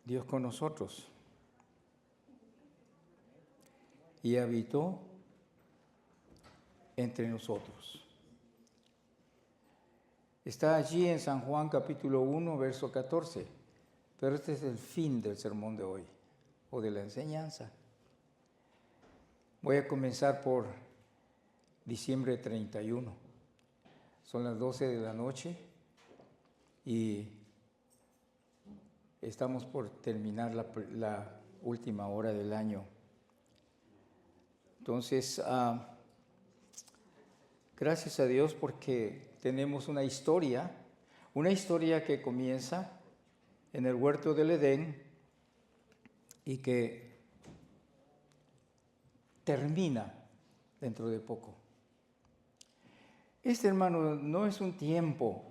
Dios con nosotros y habitó entre nosotros. Está allí en San Juan capítulo 1, verso 14, pero este es el fin del sermón de hoy, o de la enseñanza. Voy a comenzar por diciembre 31. Son las 12 de la noche y estamos por terminar la última hora del año. Entonces, gracias a Dios porque tenemos una historia que comienza en el huerto del Edén y que termina dentro de poco. Este, hermano, no es un tiempo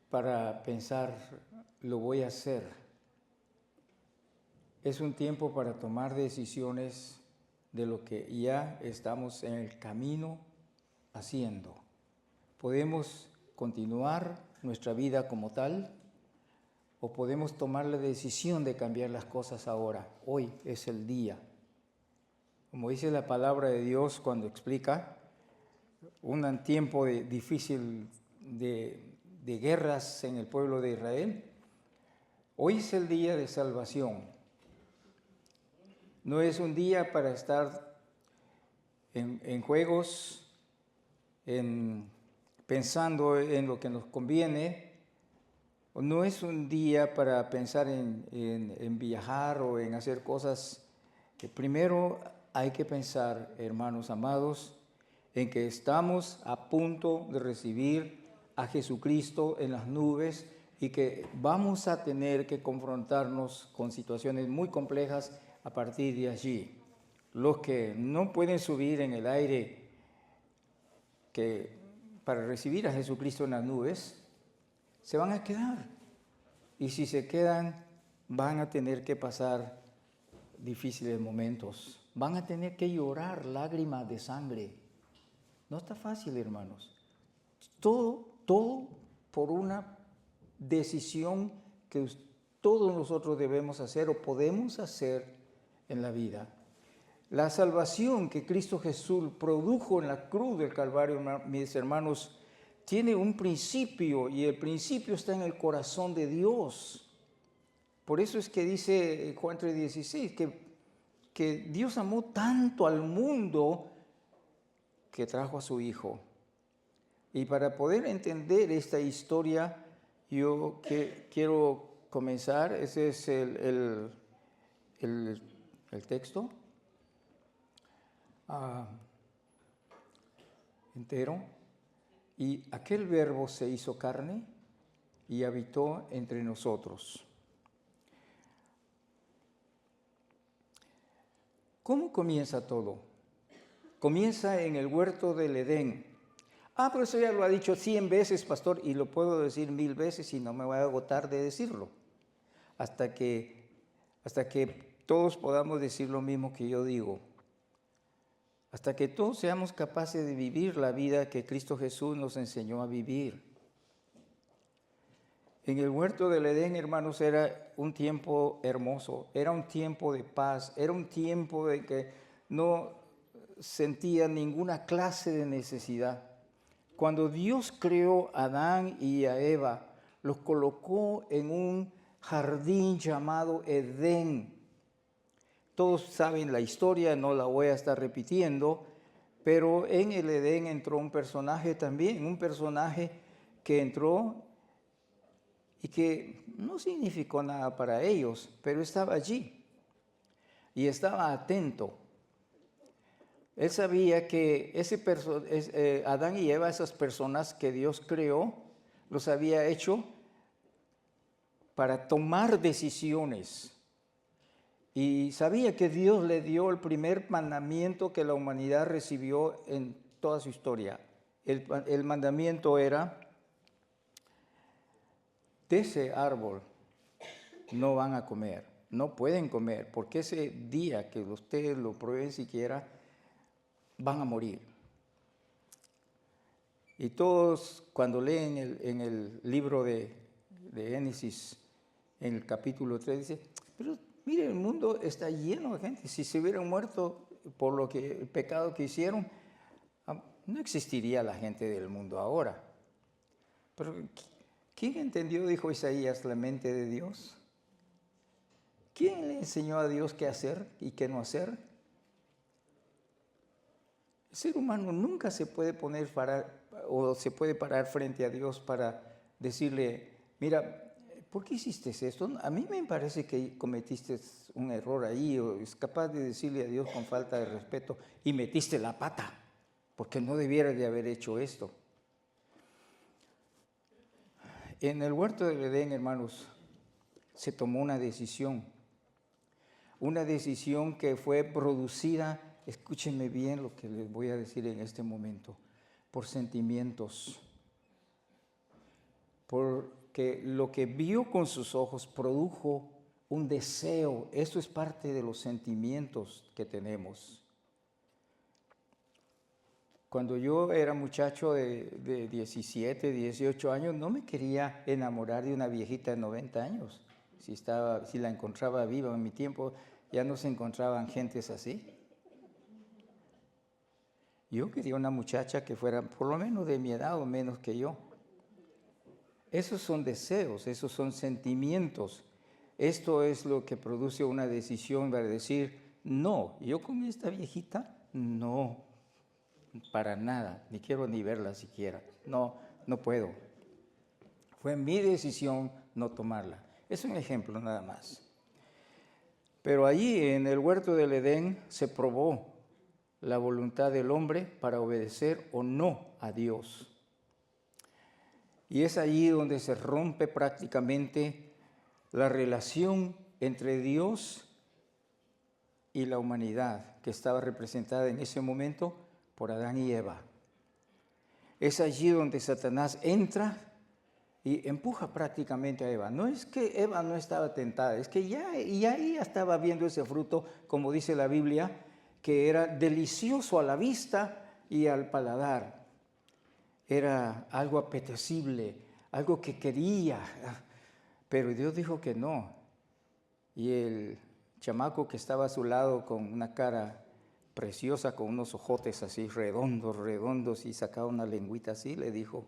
para pensar, lo voy a hacer. Es un tiempo para tomar decisiones de lo que ya estamos en el camino haciendo. Podemos continuar nuestra vida como tal o podemos tomar la decisión de cambiar las cosas ahora. Hoy es el día. Como dice la palabra de Dios cuando explica un tiempo difícil de guerras en el pueblo de Israel, hoy es el día de salvación. No es un día para estar en juegos, pensando en lo que nos conviene. No es un día para pensar en viajar o en hacer cosas. Que primero hay que pensar, hermanos amados, en que estamos a punto de recibir a Jesucristo en las nubes y que vamos a tener que confrontarnos con situaciones muy complejas a partir de allí. Los que no pueden subir en el aire para recibir a Jesucristo en las nubes, se van a quedar. Y si se quedan, van a tener que pasar difíciles momentos. Van a tener que llorar lágrimas de sangre. No está fácil, hermanos. Todo por una decisión que todos nosotros debemos hacer o podemos hacer en la vida. La salvación que Cristo Jesús produjo en la cruz del Calvario, mis hermanos, tiene un principio y el principio está en el corazón de Dios. Por eso es que dice Juan 3:16 que Dios amó tanto al mundo que trajo a su Hijo. Y para poder entender esta historia, yo quiero comenzar, ese es el texto entero. Y aquel verbo se hizo carne y habitó entre nosotros. ¿Cómo comienza todo? Comienza en el huerto del Edén. Pero eso ya lo ha dicho 100 veces, pastor, y lo puedo decir 1000 veces y no me voy a agotar de decirlo. Hasta que todos podamos decir lo mismo que yo digo. Hasta que todos seamos capaces de vivir la vida que Cristo Jesús nos enseñó a vivir. En el huerto del Edén, hermanos, era un tiempo hermoso, era un tiempo de paz, era un tiempo de que no sentía ninguna clase de necesidad. Cuando Dios creó a Adán y a Eva, los colocó en un jardín llamado Edén. Todos saben la historia, no la voy a estar repitiendo, pero en el Edén entró un personaje también, un personaje que entró y que no significó nada para ellos, pero estaba allí y estaba atento. Él sabía que Adán y Eva, esas personas que Dios creó, los había hecho para tomar decisiones. Y sabía que Dios le dio el primer mandamiento que la humanidad recibió en toda su historia. El mandamiento era: de ese árbol no van a comer, no pueden comer, porque ese día que ustedes lo prueben siquiera, van a morir. Y todos cuando leen en el libro de Génesis, en el capítulo 3, dice, pero mire, el mundo está lleno de gente. Si se hubieran muerto por el pecado que hicieron, no existiría la gente del mundo ahora. Pero ¿quién entendió, dijo Isaías, la mente de Dios? ¿Quién le enseñó a Dios qué hacer y qué no hacer? El ser humano nunca se puede se puede parar frente a Dios para decirle, mira, ¿por qué hiciste esto? A mí me parece que cometiste un error ahí, o es capaz de decirle a Dios con falta de respeto, y metiste la pata, porque no debieras de haber hecho esto. En el huerto del Edén, hermanos, se tomó una decisión que fue producida, escúchenme bien lo que les voy a decir en este momento, por sentimientos, porque lo que vio con sus ojos produjo un deseo. Eso es parte de los sentimientos que tenemos. Cuando yo era muchacho de 17, 18 años, no me quería enamorar de una viejita de 90 años. Si la encontraba viva en mi tiempo, ya no se encontraban gentes así. Yo quería una muchacha que fuera por lo menos de mi edad o menos que yo. Esos son deseos, esos son sentimientos. Esto es lo que produce una decisión para decir, no, yo con esta viejita, no, para nada, ni quiero ni verla siquiera. No puedo. Fue mi decisión no tomarla. Es un ejemplo nada más. Pero allí en el huerto del Edén se probó la voluntad del hombre para obedecer o no a Dios. Y es allí donde se rompe prácticamente la relación entre Dios y la humanidad, que estaba representada en ese momento por Adán y Eva. Es allí donde Satanás entra y empuja prácticamente a Eva. No es que Eva no estaba tentada, es que ya ella estaba viendo ese fruto, como dice la Biblia, que era delicioso a la vista y al paladar. Era algo apetecible, algo que quería, pero Dios dijo que no. Y el chamaco que estaba a su lado con una cara preciosa, con unos ojotes así redondos, y sacaba una lengüita así, le dijo,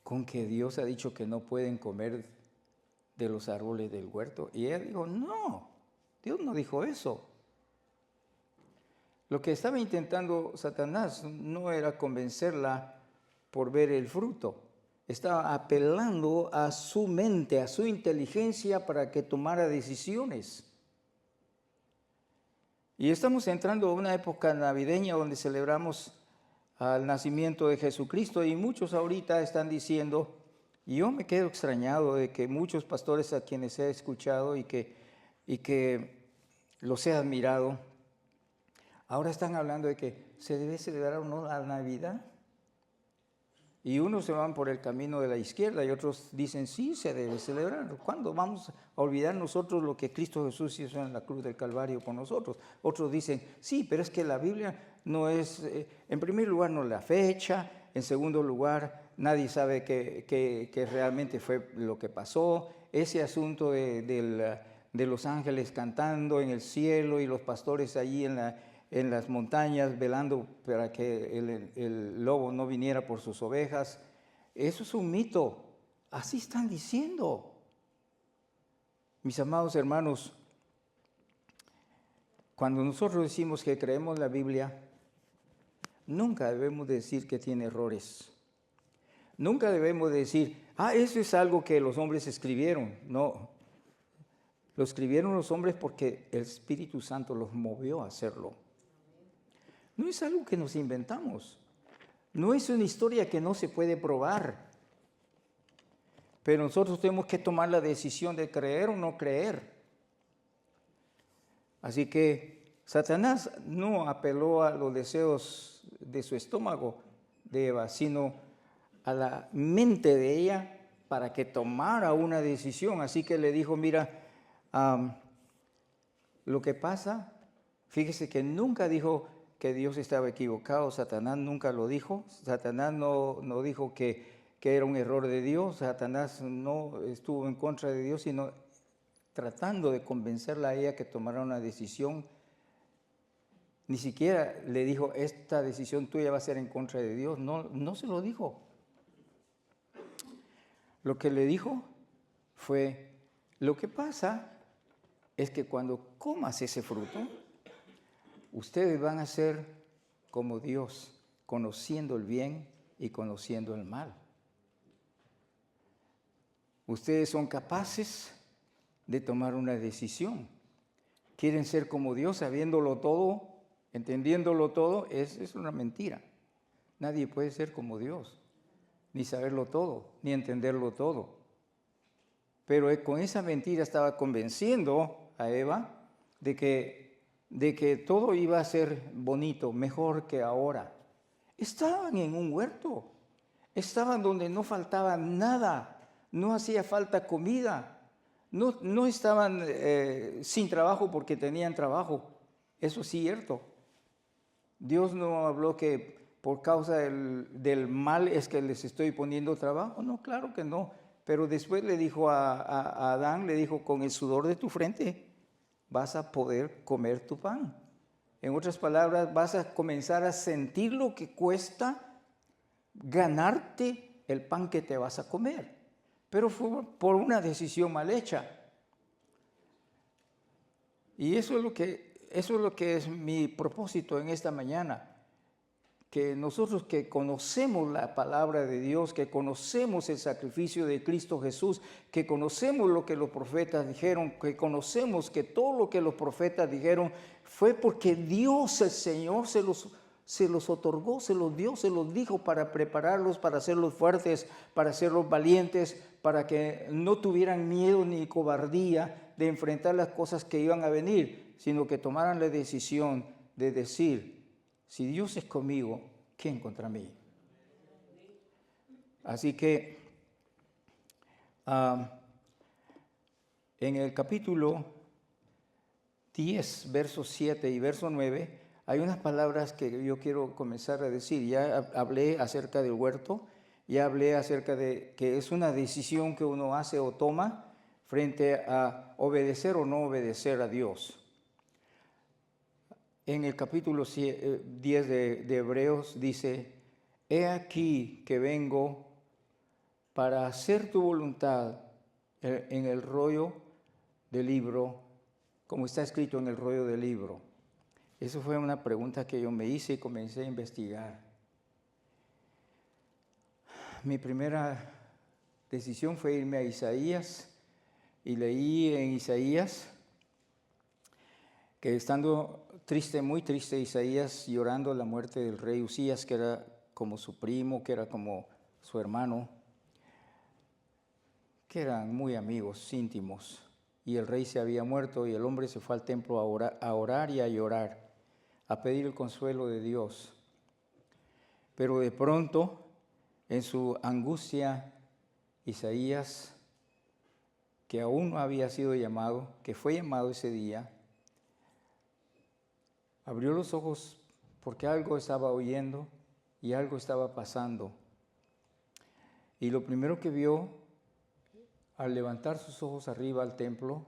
con que Dios ha dicho que no pueden comer de los árboles del huerto. Y ella dijo, no, Dios no dijo eso. Lo que estaba intentando Satanás no era convencerla por ver el fruto. Estaba apelando a su mente, a su inteligencia para que tomara decisiones. Y estamos entrando a una época navideña donde celebramos al nacimiento de Jesucristo, y muchos ahorita están diciendo, y yo me quedo extrañado de que muchos pastores a quienes he escuchado y que los he admirado, ahora están hablando de que se debe celebrar o no la Navidad. Y unos se van por el camino de la izquierda y otros dicen, sí, se debe celebrar. ¿Cuándo vamos a olvidar nosotros lo que Cristo Jesús hizo en la cruz del Calvario por nosotros? Otros dicen, sí, pero es que la Biblia no es, en primer lugar, no la fecha, en segundo lugar, nadie sabe que realmente fue lo que pasó. Ese asunto de los ángeles cantando en el cielo y los pastores allí en las montañas velando para que el lobo no viniera por sus ovejas, eso es un mito. Así están diciendo. Mis amados hermanos, cuando nosotros decimos que creemos la Biblia, nunca debemos decir que tiene errores. Nunca debemos decir, eso es algo que los hombres escribieron. No, lo escribieron los hombres porque el Espíritu Santo los movió a hacerlo. No es algo que nos inventamos. No es una historia que no se puede probar. Pero nosotros tenemos que tomar la decisión de creer o no creer. Así que Satanás no apeló a los deseos de su estómago de Eva, sino a la mente de ella para que tomara una decisión. Así que le dijo, mira, lo que pasa, fíjese que nunca dijo que Dios estaba equivocado, Satanás nunca lo dijo. Satanás no dijo que que era un error de Dios. Satanás no estuvo en contra de Dios, sino tratando de convencerla a ella que tomara una decisión. Ni siquiera le dijo, esta decisión tuya va a ser en contra de Dios. No, no se lo dijo. Lo que le dijo fue, lo que pasa es que cuando comas ese fruto, ustedes van a ser como Dios, conociendo el bien y conociendo el mal. Ustedes son capaces de tomar una decisión. Quieren ser como Dios, sabiéndolo todo, entendiéndolo todo. Es una mentira. Nadie puede ser como Dios, ni saberlo todo, ni entenderlo todo. Pero con esa mentira estaba convenciendo a Eva de que todo iba a ser bonito, mejor que ahora. Estaban en un huerto, estaban donde no faltaba nada, no hacía falta comida, no estaban sin trabajo porque tenían trabajo. Eso es cierto. Dios no habló que por causa del mal es que les estoy poniendo trabajo. No, claro que no. Pero después le dijo a Adán, le dijo, con el sudor de tu frente vas a poder comer tu pan. En otras palabras, vas a comenzar a sentir lo que cuesta ganarte el pan que te vas a comer. Pero fue por una decisión mal hecha. Y eso es lo que es mi propósito en esta mañana. Que nosotros que conocemos la palabra de Dios, que conocemos el sacrificio de Cristo Jesús, que conocemos lo que los profetas dijeron, que conocemos que todo lo que los profetas dijeron fue porque Dios, el Señor, se los otorgó, se los dio, se los dijo para prepararlos, para hacerlos fuertes, para hacerlos valientes, para que no tuvieran miedo ni cobardía de enfrentar las cosas que iban a venir, sino que tomaran la decisión de decir, si Dios es conmigo, ¿quién contra mí? Así que en el capítulo 10, versos 7 y verso 9, hay unas palabras que yo quiero comenzar a decir. Ya hablé acerca del huerto, ya hablé acerca de que es una decisión que uno hace o toma frente a obedecer o no obedecer a Dios. En el capítulo 10 de Hebreos dice, he aquí que vengo para hacer tu voluntad en el rollo del libro, como está escrito en el rollo del libro. Eso fue una pregunta que yo me hice y comencé a investigar. Mi primera decisión fue irme a Isaías y leí en Isaías que estando triste, muy triste, Isaías llorando la muerte del rey Usías, que era como su primo, que era como su hermano, que eran muy amigos, íntimos, y el rey se había muerto y el hombre se fue al templo a orar y a llorar, a pedir el consuelo de Dios. Pero de pronto, en su angustia, Isaías, que aún no había sido llamado, que fue llamado ese día, abrió los ojos porque algo estaba oyendo y algo estaba pasando. Y lo primero que vio al levantar sus ojos arriba al templo,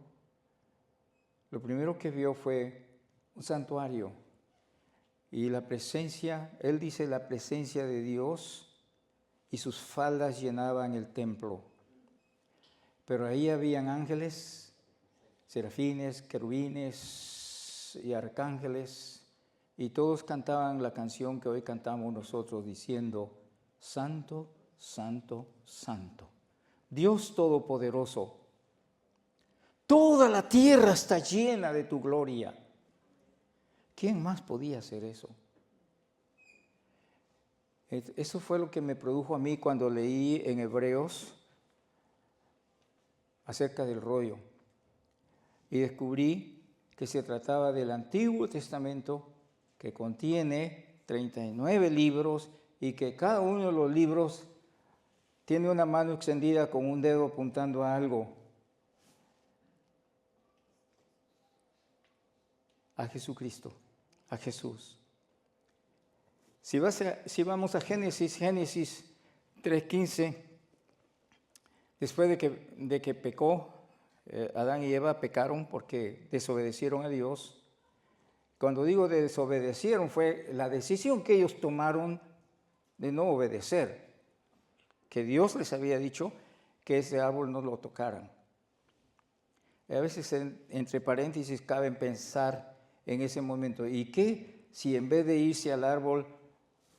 lo primero que vio fue un santuario. Y la presencia, él dice, la presencia de Dios y sus faldas llenaban el templo. Pero ahí habían ángeles, serafines, querubines y arcángeles, y todos cantaban la canción que hoy cantamos nosotros diciendo, Santo, Santo, Santo, Dios Todopoderoso, toda la tierra está llena de tu gloria. ¿Quién más podía hacer eso? Eso fue lo que me produjo a mí cuando leí en Hebreos acerca del rollo. Y descubrí que se trataba del Antiguo Testamento, que contiene 39 libros y que cada uno de los libros tiene una mano extendida con un dedo apuntando a algo. A Jesucristo, a Jesús. Si vamos a Génesis 3:15, después de que pecó, Adán y Eva pecaron porque desobedecieron a Dios. Cuando digo desobedecieron, fue la decisión que ellos tomaron de no obedecer, que Dios les había dicho que ese árbol no lo tocaran. A veces entre paréntesis cabe pensar en ese momento, ¿y qué si en vez de irse al árbol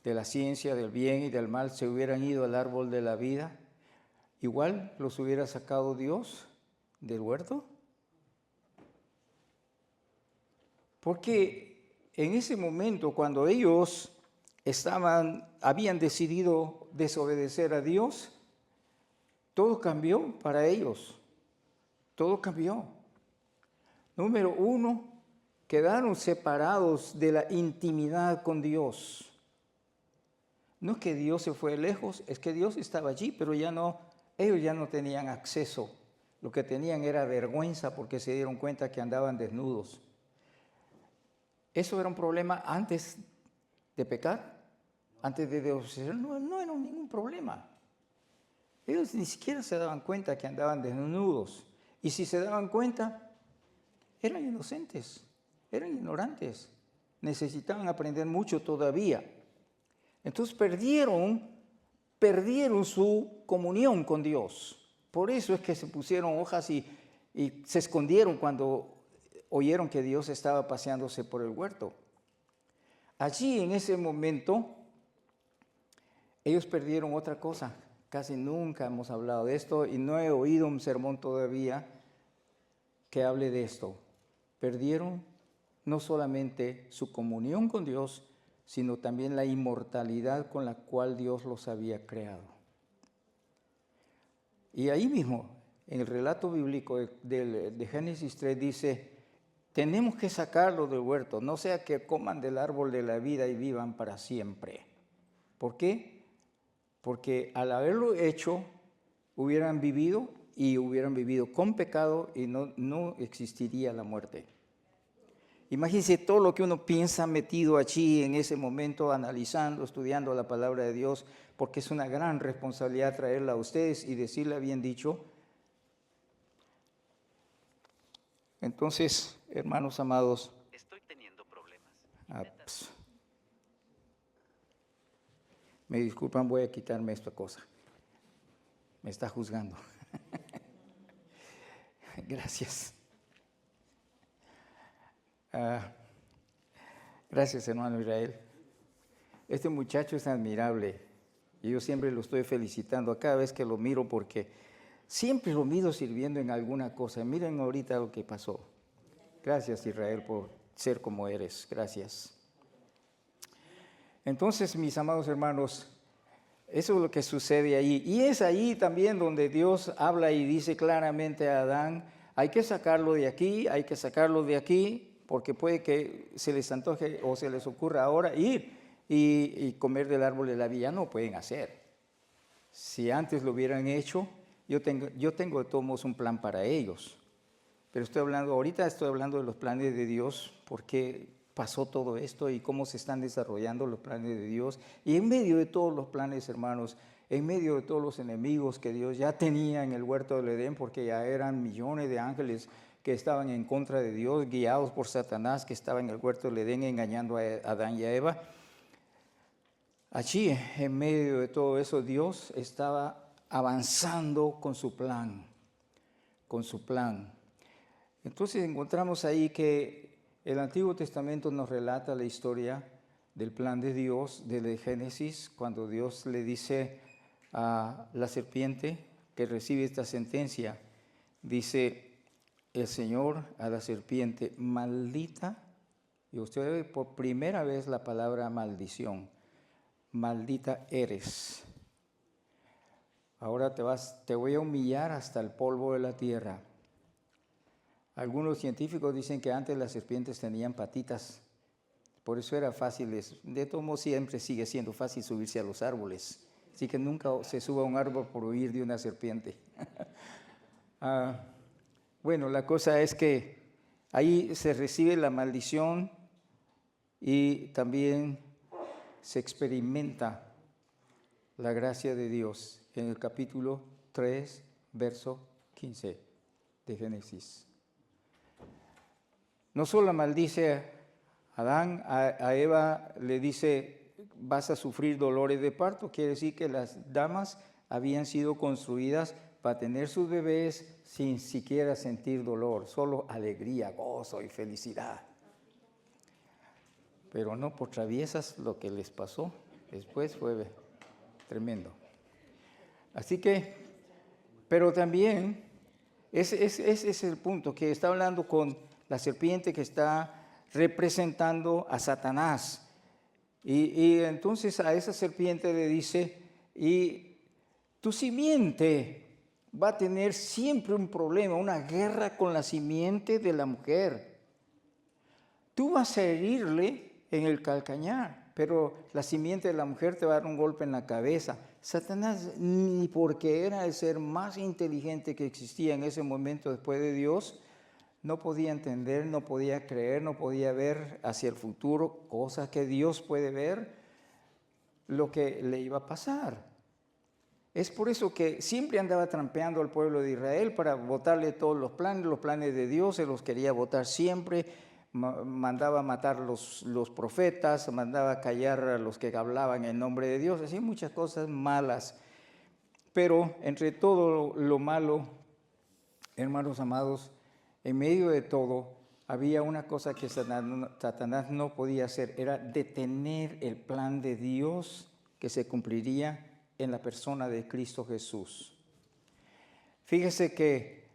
de la ciencia, del bien y del mal, se hubieran ido al árbol de la vida? Igual los hubiera sacado Dios del huerto. Porque en ese momento, cuando ellos habían decidido desobedecer a Dios, todo cambió para ellos. Todo cambió. Número 1, quedaron separados de la intimidad con Dios. No es que Dios se fue lejos, es que Dios estaba allí, pero ellos ya no tenían acceso. Lo que tenían era vergüenza porque se dieron cuenta que andaban desnudos. Eso era un problema antes de pecar, antes de desobedecer, no era ningún problema. Ellos ni siquiera se daban cuenta que andaban desnudos. Y si se daban cuenta, eran inocentes, eran ignorantes. Necesitaban aprender mucho todavía. Entonces perdieron su comunión con Dios. Por eso es que se pusieron hojas y se escondieron cuando oyeron que Dios estaba paseándose por el huerto. Allí, en ese momento, ellos perdieron otra cosa. Casi nunca hemos hablado de esto y no he oído un sermón todavía que hable de esto. Perdieron no solamente su comunión con Dios, sino también la inmortalidad con la cual Dios los había creado. Y ahí mismo, en el relato bíblico de Génesis 3 dice, tenemos que sacarlo del huerto, no sea que coman del árbol de la vida y vivan para siempre. ¿Por qué? Porque al haberlo hecho, hubieran vivido con pecado y no existiría la muerte. Imagínense todo lo que uno piensa metido allí en ese momento, analizando, estudiando la palabra de Dios, porque es una gran responsabilidad traerla a ustedes y decirle bien dicho. Entonces, hermanos amados, estoy teniendo problemas. Me disculpan, voy a quitarme esta cosa. Me está juzgando. Gracias. Gracias, hermano Israel. Este muchacho es admirable y yo siempre lo estoy felicitando a cada vez que lo miro porque siempre lo miro sirviendo en alguna cosa. Miren ahorita lo que pasó. Gracias, Israel, por ser como eres. Gracias. Entonces, mis amados hermanos, eso es lo que sucede ahí. Y es ahí también donde Dios habla y dice claramente a Adán, hay que sacarlo de aquí, hay que sacarlo de aquí, porque puede que se les antoje o se les ocurra ahora ir y comer del árbol de la vida. No pueden hacer. Si antes lo hubieran hecho, yo tengo de todos modos un plan para ellos. Pero ahorita estoy hablando de los planes de Dios, por qué pasó todo esto y cómo se están desarrollando los planes de Dios. Y en medio de todos los planes, hermanos, en medio de todos los enemigos que Dios ya tenía en el huerto del Edén, porque ya eran millones de ángeles que estaban en contra de Dios, guiados por Satanás, que estaba en el huerto del Edén engañando a Adán y a Eva. Allí, en medio de todo eso, Dios estaba avanzando con su plan, Entonces encontramos ahí que el Antiguo Testamento nos relata la historia del plan de Dios desde Génesis, cuando Dios le dice a la serpiente que recibe esta sentencia, dice el Señor a la serpiente, maldita, y usted ve por primera vez la palabra maldición, maldita eres. Ahora te voy a humillar hasta el polvo de la tierra. Algunos científicos dicen que antes las serpientes tenían patitas, por eso era fácil. De todo modo siempre sigue siendo fácil subirse a los árboles, así que nunca se suba a un árbol por huir de una serpiente. Bueno, la cosa es que ahí se recibe la maldición y también se experimenta la gracia de Dios en el capítulo 3, verso 15 de Génesis. No solo maldice a Adán, a Eva le dice, vas a sufrir dolores de parto. Quiere decir que las damas habían sido construidas para tener sus bebés sin siquiera sentir dolor, solo alegría, gozo y felicidad. Pero no por traviesas lo que les pasó después fue tremendo. Así que, pero también, ese es el punto, que está hablando con la serpiente que está representando a Satanás. Y entonces a esa serpiente le dice, y tu simiente va a tener siempre un problema, una guerra con la simiente de la mujer. Tú vas a herirle en el calcañar, pero la simiente de la mujer te va a dar un golpe en la cabeza. Satanás, ni porque era el ser más inteligente que existía en ese momento después de Dios, no podía entender, no podía creer, no podía ver hacia el futuro, cosas que Dios puede ver, lo que le iba a pasar. Es por eso que siempre andaba trampeando al pueblo de Israel para botarle todos los planes de Dios, se los quería botar siempre, mandaba matar los profetas, mandaba callar a los que hablaban en nombre de Dios, hacía muchas cosas malas. Pero entre todo lo malo, hermanos amados, en medio de todo, había una cosa que Satanás no podía hacer, era detener el plan de Dios que se cumpliría en la persona de Cristo Jesús. Fíjese que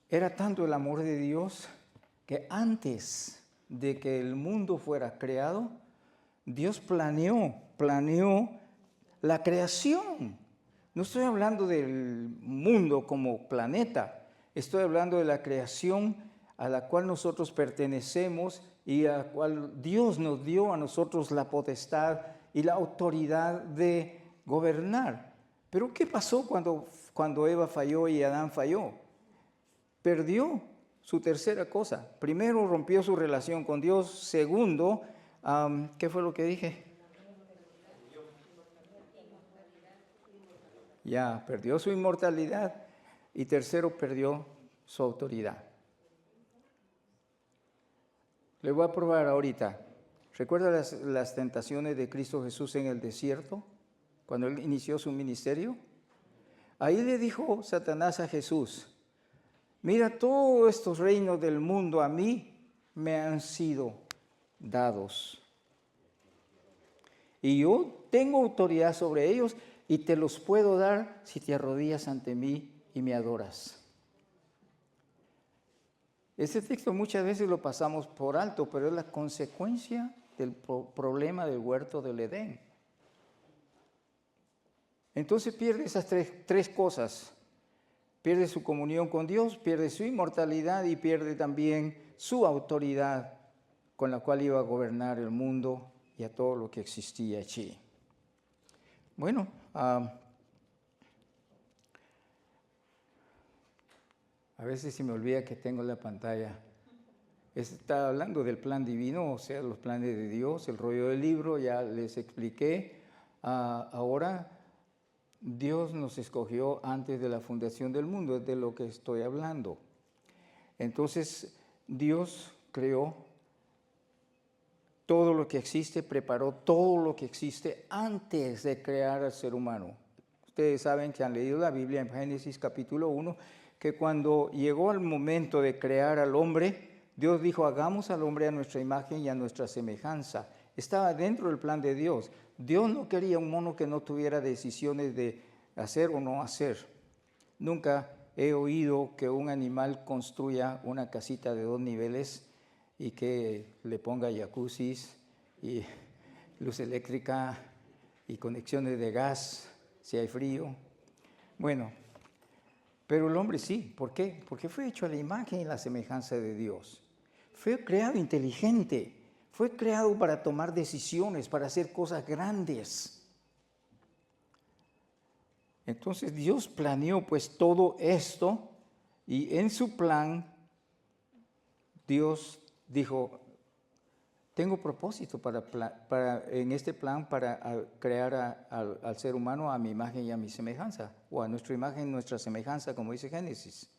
era tanto el amor de Dios que antes de que el mundo fuera creado, Dios planeó la creación. No estoy hablando del mundo como planeta, estoy hablando de la creación a la cual nosotros pertenecemos y a la cual Dios nos dio a nosotros la potestad y la autoridad de gobernar. Pero ¿qué pasó cuando Eva falló y Adán falló? Perdió su tercera cosa. Primero, rompió su relación con Dios. Segundo, ¿qué fue lo que dije? Ya, perdió su inmortalidad. Y tercero, perdió su autoridad. Le voy a probar ahorita. ¿Recuerda las tentaciones de Cristo Jesús en el desierto? Cuando Él inició su ministerio. Ahí le dijo Satanás a Jesús, mira, todos estos reinos del mundo a mí me han sido dados. Y yo tengo autoridad sobre ellos y te los puedo dar si te arrodillas ante mí y me adoras. Ese texto muchas veces lo pasamos por alto, pero es la consecuencia del problema del huerto del Edén. Entonces pierde esas tres cosas. Pierde su comunión con Dios, pierde su inmortalidad y pierde también su autoridad con la cual iba a gobernar el mundo y a todo lo que existía allí. Bueno, a veces se me olvida que tengo la pantalla. Está hablando del plan divino, o sea, los planes de Dios, el rollo del libro, ya les expliqué. Ahora, Dios nos escogió antes de la fundación del mundo, es de lo que estoy hablando. Entonces, Dios creó todo lo que existe, preparó todo lo que existe antes de crear al ser humano. Ustedes saben que han leído la Biblia en Génesis capítulo 1, que cuando llegó el momento de crear al hombre, Dios dijo, hagamos al hombre a nuestra imagen y a nuestra semejanza. Estaba dentro del plan de Dios. Dios no quería un mono que no tuviera decisiones de hacer o no hacer. Nunca he oído que un animal construya una casita de 2 niveles y que le ponga jacuzzis y luz eléctrica y conexiones de gas si hay frío. Bueno, pero el hombre sí. ¿Por qué? Porque fue hecho a la imagen y la semejanza de Dios. Fue creado inteligente. Fue creado para tomar decisiones, para hacer cosas grandes. Entonces Dios planeó pues todo esto y en su plan Dios dijo, Tengo propósito en este plan para crear al ser humano a mi imagen y a mi semejanza, o a nuestra imagen y nuestra semejanza, como dice Génesis.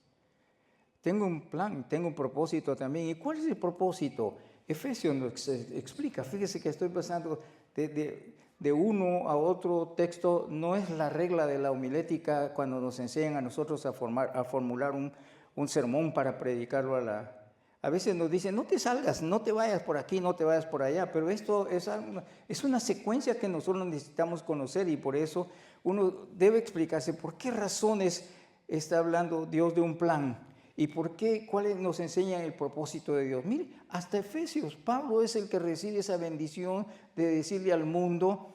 Tengo un plan, tengo un propósito también. ¿Y cuál es el propósito? Efesios nos explica. Fíjese que estoy pasando de uno a otro texto. No es la regla de la homilética cuando nos enseñan a nosotros a formular un sermón para predicarlo A veces nos dicen, no te salgas, no te vayas por aquí, no te vayas por allá, pero esto es una secuencia que nosotros necesitamos conocer y por eso uno debe explicarse por qué razones está hablando Dios de un plan y por qué, cuáles nos enseñan el propósito de Dios. Mire, hasta Efesios, Pablo es el que recibe esa bendición de decirle al mundo,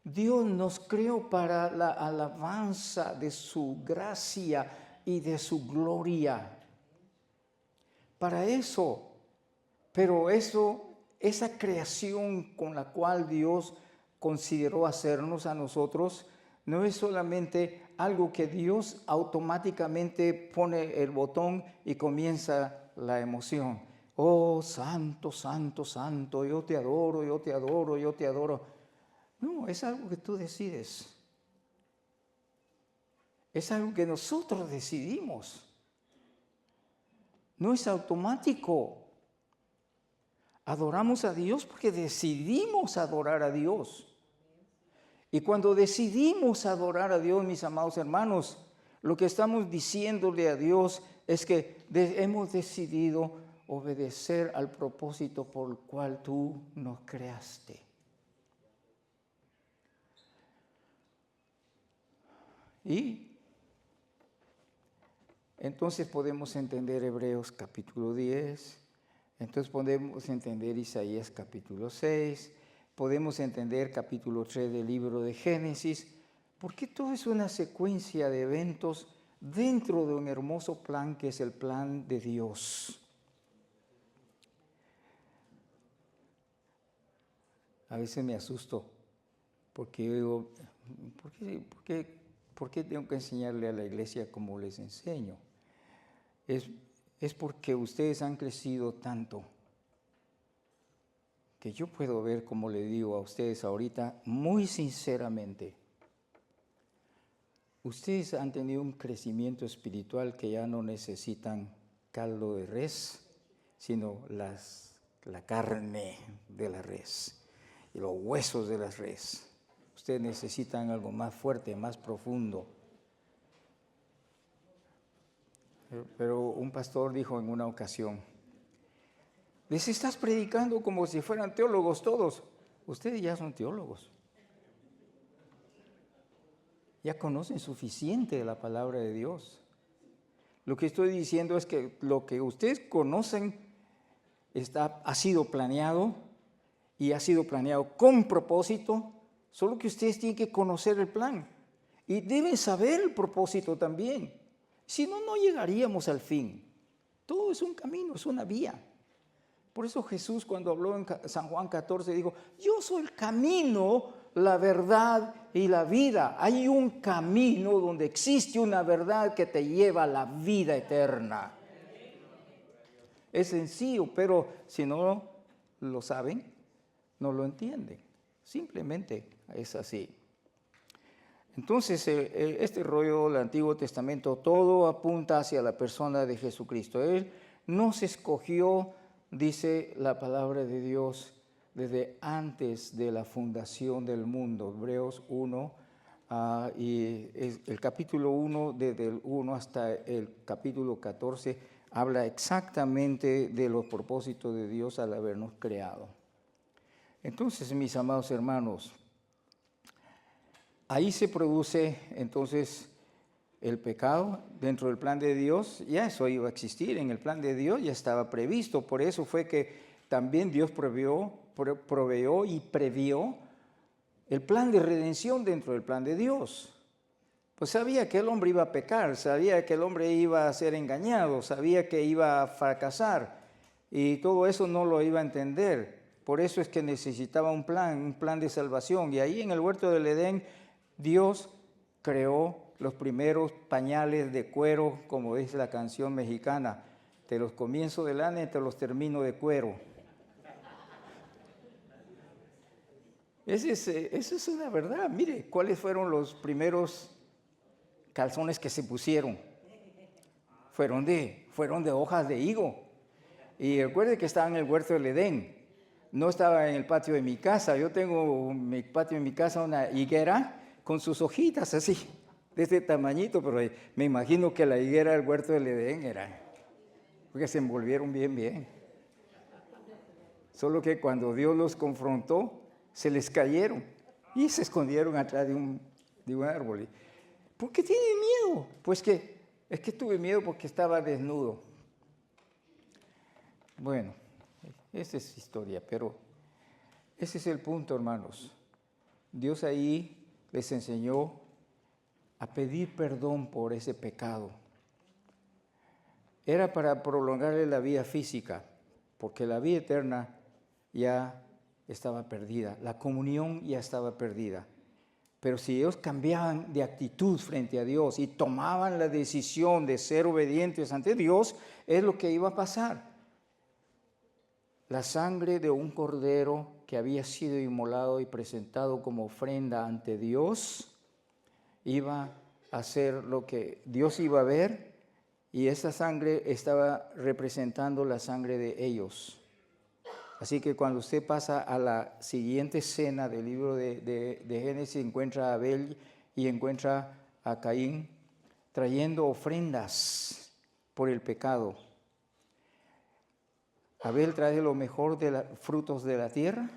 Dios nos creó para la alabanza de su gracia y de su gloria. Para eso, pero esa creación con la cual Dios consideró hacernos a nosotros, no es solamente algo que Dios automáticamente pone el botón y comienza la emoción. Oh, santo, santo, santo, yo te adoro, yo te adoro, yo te adoro. No, es algo que tú decides. Es algo que nosotros decidimos. No es automático. Adoramos a Dios porque decidimos adorar a Dios. Y cuando decidimos adorar a Dios, mis amados hermanos, lo que estamos diciéndole a Dios es que hemos decidido obedecer al propósito por el cual tú nos creaste. Y entonces podemos entender Hebreos capítulo 10, entonces podemos entender Isaías capítulo 6, podemos entender capítulo 3 del libro de Génesis, porque todo es una secuencia de eventos dentro de un hermoso plan que es el plan de Dios. A veces me asusto porque digo, ¿por qué tengo que enseñarle a la iglesia como les enseño? Es porque ustedes han crecido tanto que yo puedo ver, como le digo a ustedes ahorita, muy sinceramente, ustedes han tenido un crecimiento espiritual que ya no necesitan caldo de res, sino la carne de la res y los huesos de la res. Ustedes necesitan algo más fuerte, más profundo. Pero un pastor dijo en una ocasión, les estás predicando como si fueran teólogos todos. Ustedes ya son teólogos. Ya conocen suficiente de la palabra de Dios. Lo que estoy diciendo es que lo que ustedes conocen ha sido planeado y ha sido planeado con propósito, solo que ustedes tienen que conocer el plan y deben saber el propósito también. Si no, no llegaríamos al fin. Todo es un camino, es una vía. Por eso Jesús cuando habló en San Juan 14 dijo, yo soy el camino, la verdad y la vida. Hay un camino donde existe una verdad que te lleva a la vida eterna. Es sencillo, pero si no lo saben, no lo entienden. Simplemente es así. Entonces, este rollo del Antiguo Testamento, todo apunta hacia la persona de Jesucristo. Él nos escogió, dice la palabra de Dios, desde antes de la fundación del mundo. Hebreos 1, y el capítulo 1, desde el 1 hasta el capítulo 14, habla exactamente de los propósitos de Dios al habernos creado. Entonces, mis amados hermanos, ahí se produce entonces el pecado dentro del plan de Dios. Ya eso iba a existir, en el plan de Dios ya estaba previsto. Por eso fue que también Dios proveyó y previó el plan de redención dentro del plan de Dios. Pues sabía que el hombre iba a pecar, sabía que el hombre iba a ser engañado, sabía que iba a fracasar y todo eso no lo iba a entender. Por eso es que necesitaba un plan de salvación. Y ahí en el huerto del Edén, Dios creó los primeros pañales de cuero, como dice la canción mexicana. Te los comienzo de lana y te los termino de cuero. Eso es una verdad. Mire, ¿cuáles fueron los primeros calzones que se pusieron? Fueron de hojas de higo. Y recuerde que estaba en el huerto del Edén. No estaba en el patio de mi casa. Yo tengo en mi patio de mi casa una higuera con sus hojitas así, de este tamañito, pero me imagino que la higuera del huerto del Edén era, porque se envolvieron bien, bien. Solo que cuando Dios los confrontó, se les cayeron y se escondieron atrás de un árbol. ¿Por qué tienen miedo? Pues es que tuve miedo porque estaba desnudo. Bueno, esa es historia, pero ese es el punto, hermanos. Dios ahí les enseñó a pedir perdón por ese pecado. Era para prolongarle la vida física, porque la vida eterna ya estaba perdida, la comunión ya estaba perdida. Pero si ellos cambiaban de actitud frente a Dios y tomaban la decisión de ser obedientes ante Dios, es lo que iba a pasar. La sangre de un cordero que había sido inmolado y presentado como ofrenda ante Dios iba a hacer lo que Dios iba a ver, y esa sangre estaba representando la sangre de ellos. Así que cuando usted pasa a la siguiente escena del libro de Génesis, encuentra a Abel y encuentra a Caín trayendo ofrendas por el pecado. Abel trae lo mejor de los frutos de la tierra,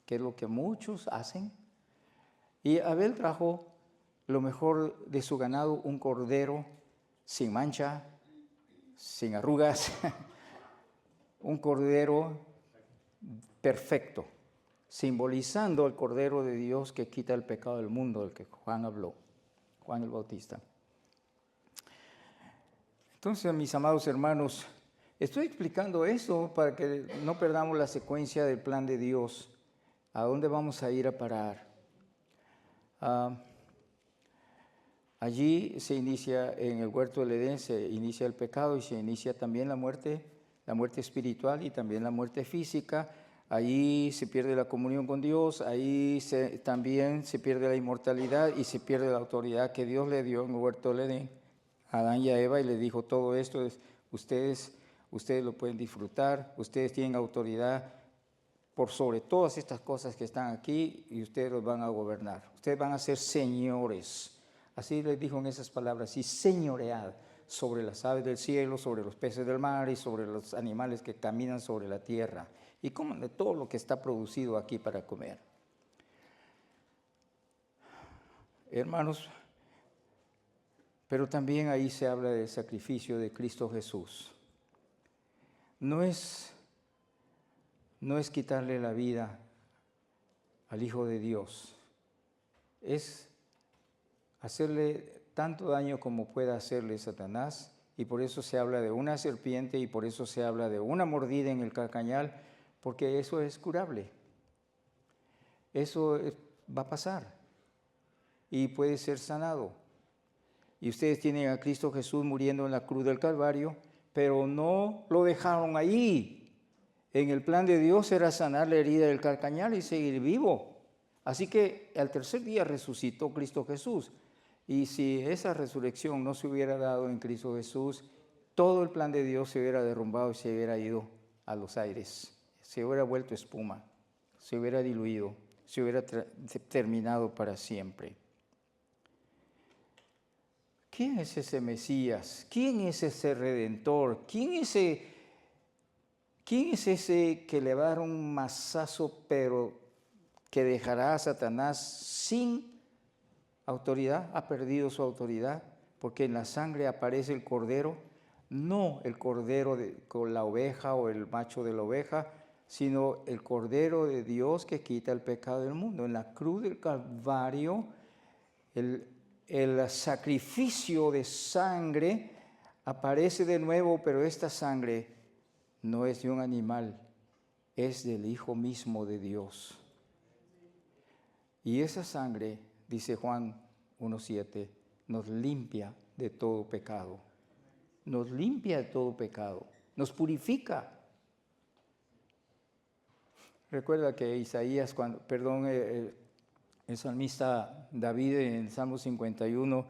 que es lo que muchos hacen. Y Abel trajo lo mejor de su ganado, un cordero sin mancha, sin arrugas, un cordero perfecto, simbolizando el Cordero de Dios que quita el pecado del mundo, del que Juan habló, Juan el Bautista. Entonces, mis amados hermanos, estoy explicando eso para que no perdamos la secuencia del plan de Dios. ¿A dónde vamos a ir a parar? Allí se inicia, en el huerto del Edén, se inicia el pecado y se inicia también la muerte espiritual y también la muerte física. Ahí se pierde la comunión con Dios, ahí también se pierde la inmortalidad y se pierde la autoridad que Dios le dio en el huerto del Edén a Adán y a Eva, y le dijo: todo esto ustedes lo pueden disfrutar, ustedes tienen autoridad por sobre todas estas cosas que están aquí y ustedes los van a gobernar, ustedes van a ser señores. Así les dijo en esas palabras: y señoread sobre las aves del cielo, sobre los peces del mar y sobre los animales que caminan sobre la tierra, y coman de todo lo que está producido aquí para comer. Hermanos, pero también ahí se habla del sacrificio de Cristo Jesús. No es quitarle la vida al Hijo de Dios, es hacerle tanto daño como pueda hacerle Satanás, y por eso se habla de una serpiente y por eso se habla de una mordida en el carcañal, porque eso es curable. Eso va a pasar y puede ser sanado. Y ustedes tienen a Cristo Jesús muriendo en la cruz del Calvario, pero no lo dejaron ahí. En el plan de Dios era sanar la herida del carcañal y seguir vivo. Así que al tercer día resucitó Cristo Jesús. Y si esa resurrección no se hubiera dado en Cristo Jesús, todo el plan de Dios se hubiera derrumbado y se hubiera ido a los aires. Se hubiera vuelto espuma, se hubiera diluido, se hubiera terminado para siempre. ¿Quién es ese Mesías? ¿Quién es ese Redentor? ¿Quién es ese que le va a dar un mazazo, pero que dejará a Satanás sin autoridad? Ha perdido su autoridad, porque en la sangre aparece el cordero, no el cordero con la oveja o el macho de la oveja, sino el Cordero de Dios que quita el pecado del mundo. En la cruz del Calvario, el sacrificio de sangre aparece de nuevo, pero esta sangre no es de un animal, es del Hijo mismo de Dios. Y esa sangre, dice Juan 1:7, nos limpia de todo pecado. Nos limpia de todo pecado, nos purifica. Recuerda que Isaías, el salmista David en el Salmo 51,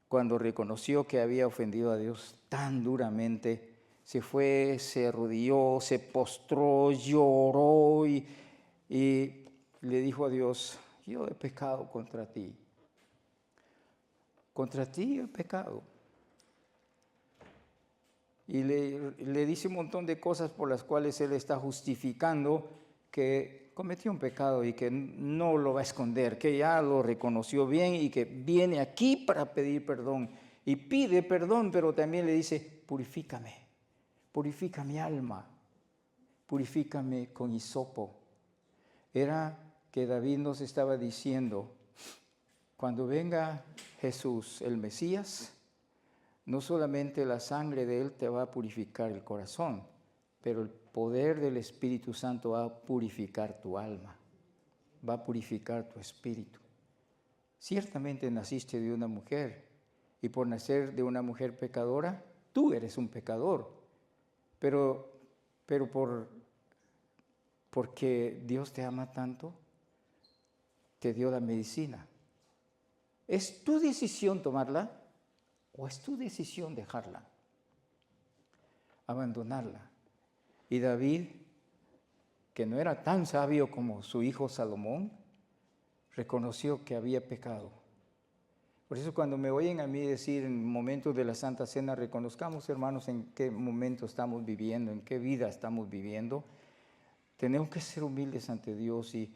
cuando reconoció que había ofendido a Dios tan duramente, se fue, se arrodilló, se postró, lloró y le dijo a Dios: yo he pecado contra ti he pecado. Y le dice un montón de cosas por las cuales él está justificando que cometió un pecado y que no lo va a esconder, que ya lo reconoció bien y que viene aquí para pedir perdón. Y pide perdón, pero también le dice: purifícame, purifica mi alma, purifícame con hisopo. Era que David nos estaba diciendo: cuando venga Jesús, el Mesías, no solamente la sangre de Él te va a purificar el corazón, pero el poder del Espíritu Santo va a purificar tu alma, va a purificar tu espíritu. Ciertamente naciste de una mujer, y por nacer de una mujer pecadora, tú eres un pecador, pero porque Dios te ama tanto, te dio la medicina. ¿Es tu decisión tomarla o es tu decisión dejarla, abandonarla? Y David, que no era tan sabio como su hijo Salomón, reconoció que había pecado. Por eso cuando me oyen a mí decir en momentos de la Santa Cena, reconozcamos, hermanos, en qué momento estamos viviendo, en qué vida estamos viviendo, tenemos que ser humildes ante Dios y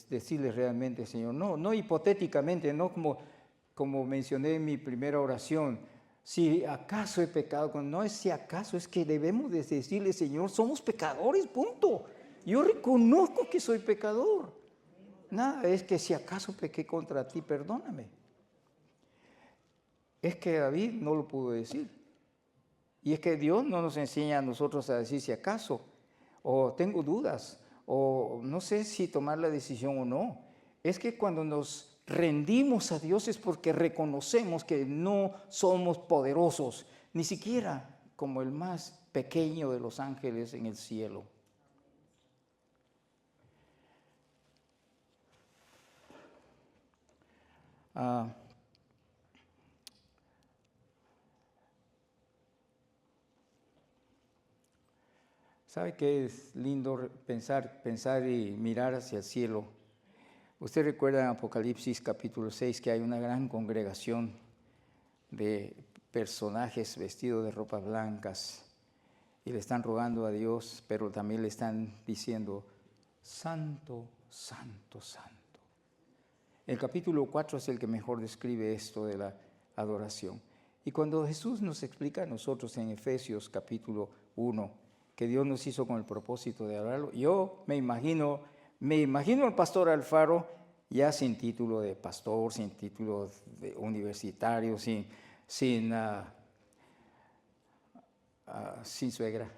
decirle realmente: Señor, no hipotéticamente, no como mencioné en mi primera oración, si acaso he pecado. No es si acaso, es que debemos de decirle: Señor, somos pecadores, punto. Yo reconozco que soy pecador. Nada es que si acaso pequé contra ti, perdóname. Es que David no lo pudo decir. Y es que Dios no nos enseña a nosotros a decir si acaso, o tengo dudas, o no sé si tomar la decisión o no. Es que cuando nos rendimos a Dios es porque reconocemos que no somos poderosos, ni siquiera como el más pequeño de los ángeles en el cielo. ¿Sabe qué es lindo pensar y mirar hacia el cielo? Usted recuerda en Apocalipsis capítulo 6 que hay una gran congregación de personajes vestidos de ropas blancas y le están rogando a Dios, pero también le están diciendo: Santo, Santo, Santo. El capítulo 4 es el que mejor describe esto de la adoración. Y cuando Jesús nos explica a nosotros en Efesios capítulo 1 que Dios nos hizo con el propósito de adorarlo, yo me imagino al pastor Alfaro ya sin título de pastor, sin título de universitario, sin suegra.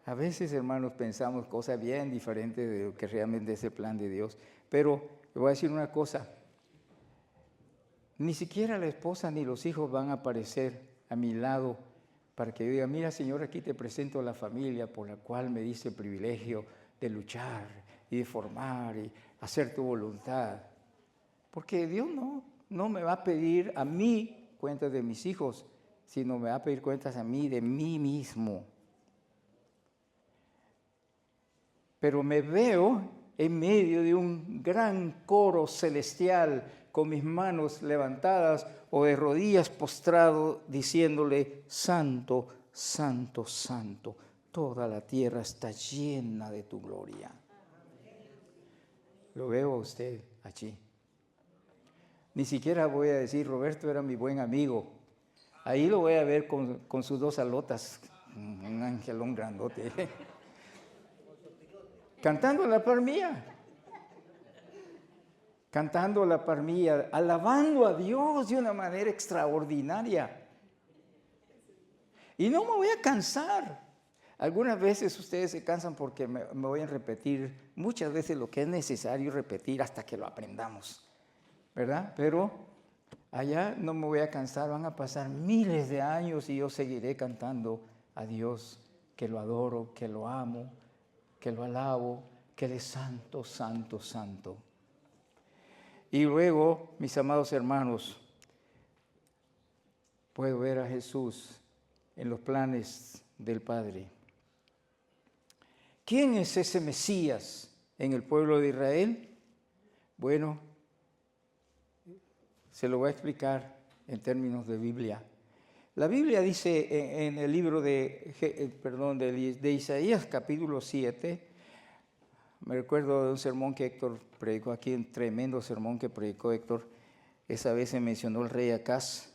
A veces, hermanos, pensamos cosas bien diferentes de lo que realmente es el plan de Dios. Pero le voy a decir una cosa: ni siquiera la esposa ni los hijos van a aparecer a mi lado para que yo diga: mira, Señor, aquí te presento a la familia por la cual me diste el privilegio de luchar y de formar y hacer tu voluntad. Porque Dios no me va a pedir a mí cuentas de mis hijos, sino me va a pedir cuentas a mí de mí mismo. Pero me veo en medio de un gran coro celestial con mis manos levantadas o de rodillas postrado, diciéndole: Santo, Santo, Santo, toda la tierra está llena de tu gloria. Lo veo a usted allí. Ni siquiera voy a decir: Roberto era mi buen amigo. Ahí lo voy a ver con sus dos alotas, un angelón grandote, cantando la par mía. Cantando la par mía, alabando a Dios de una manera extraordinaria. Y no me voy a cansar. Algunas veces ustedes se cansan porque me voy a repetir muchas veces lo que es necesario repetir hasta que lo aprendamos, ¿verdad? Pero Allá no me voy a cansar, van a pasar miles de años y yo seguiré cantando a Dios, que lo adoro, que lo amo, que lo alabo, que Él es santo, santo, santo. Y luego, mis amados hermanos, puedo ver a Jesús en los planes del Padre. ¿Quién es ese Mesías en el pueblo de Israel? Bueno, se lo voy a explicar en términos de Biblia. La Biblia dice en el libro de Isaías capítulo 7, me recuerdo de un sermón que Héctor predicó aquí, un tremendo sermón que predicó Héctor. Esa vez se mencionó el rey Acaz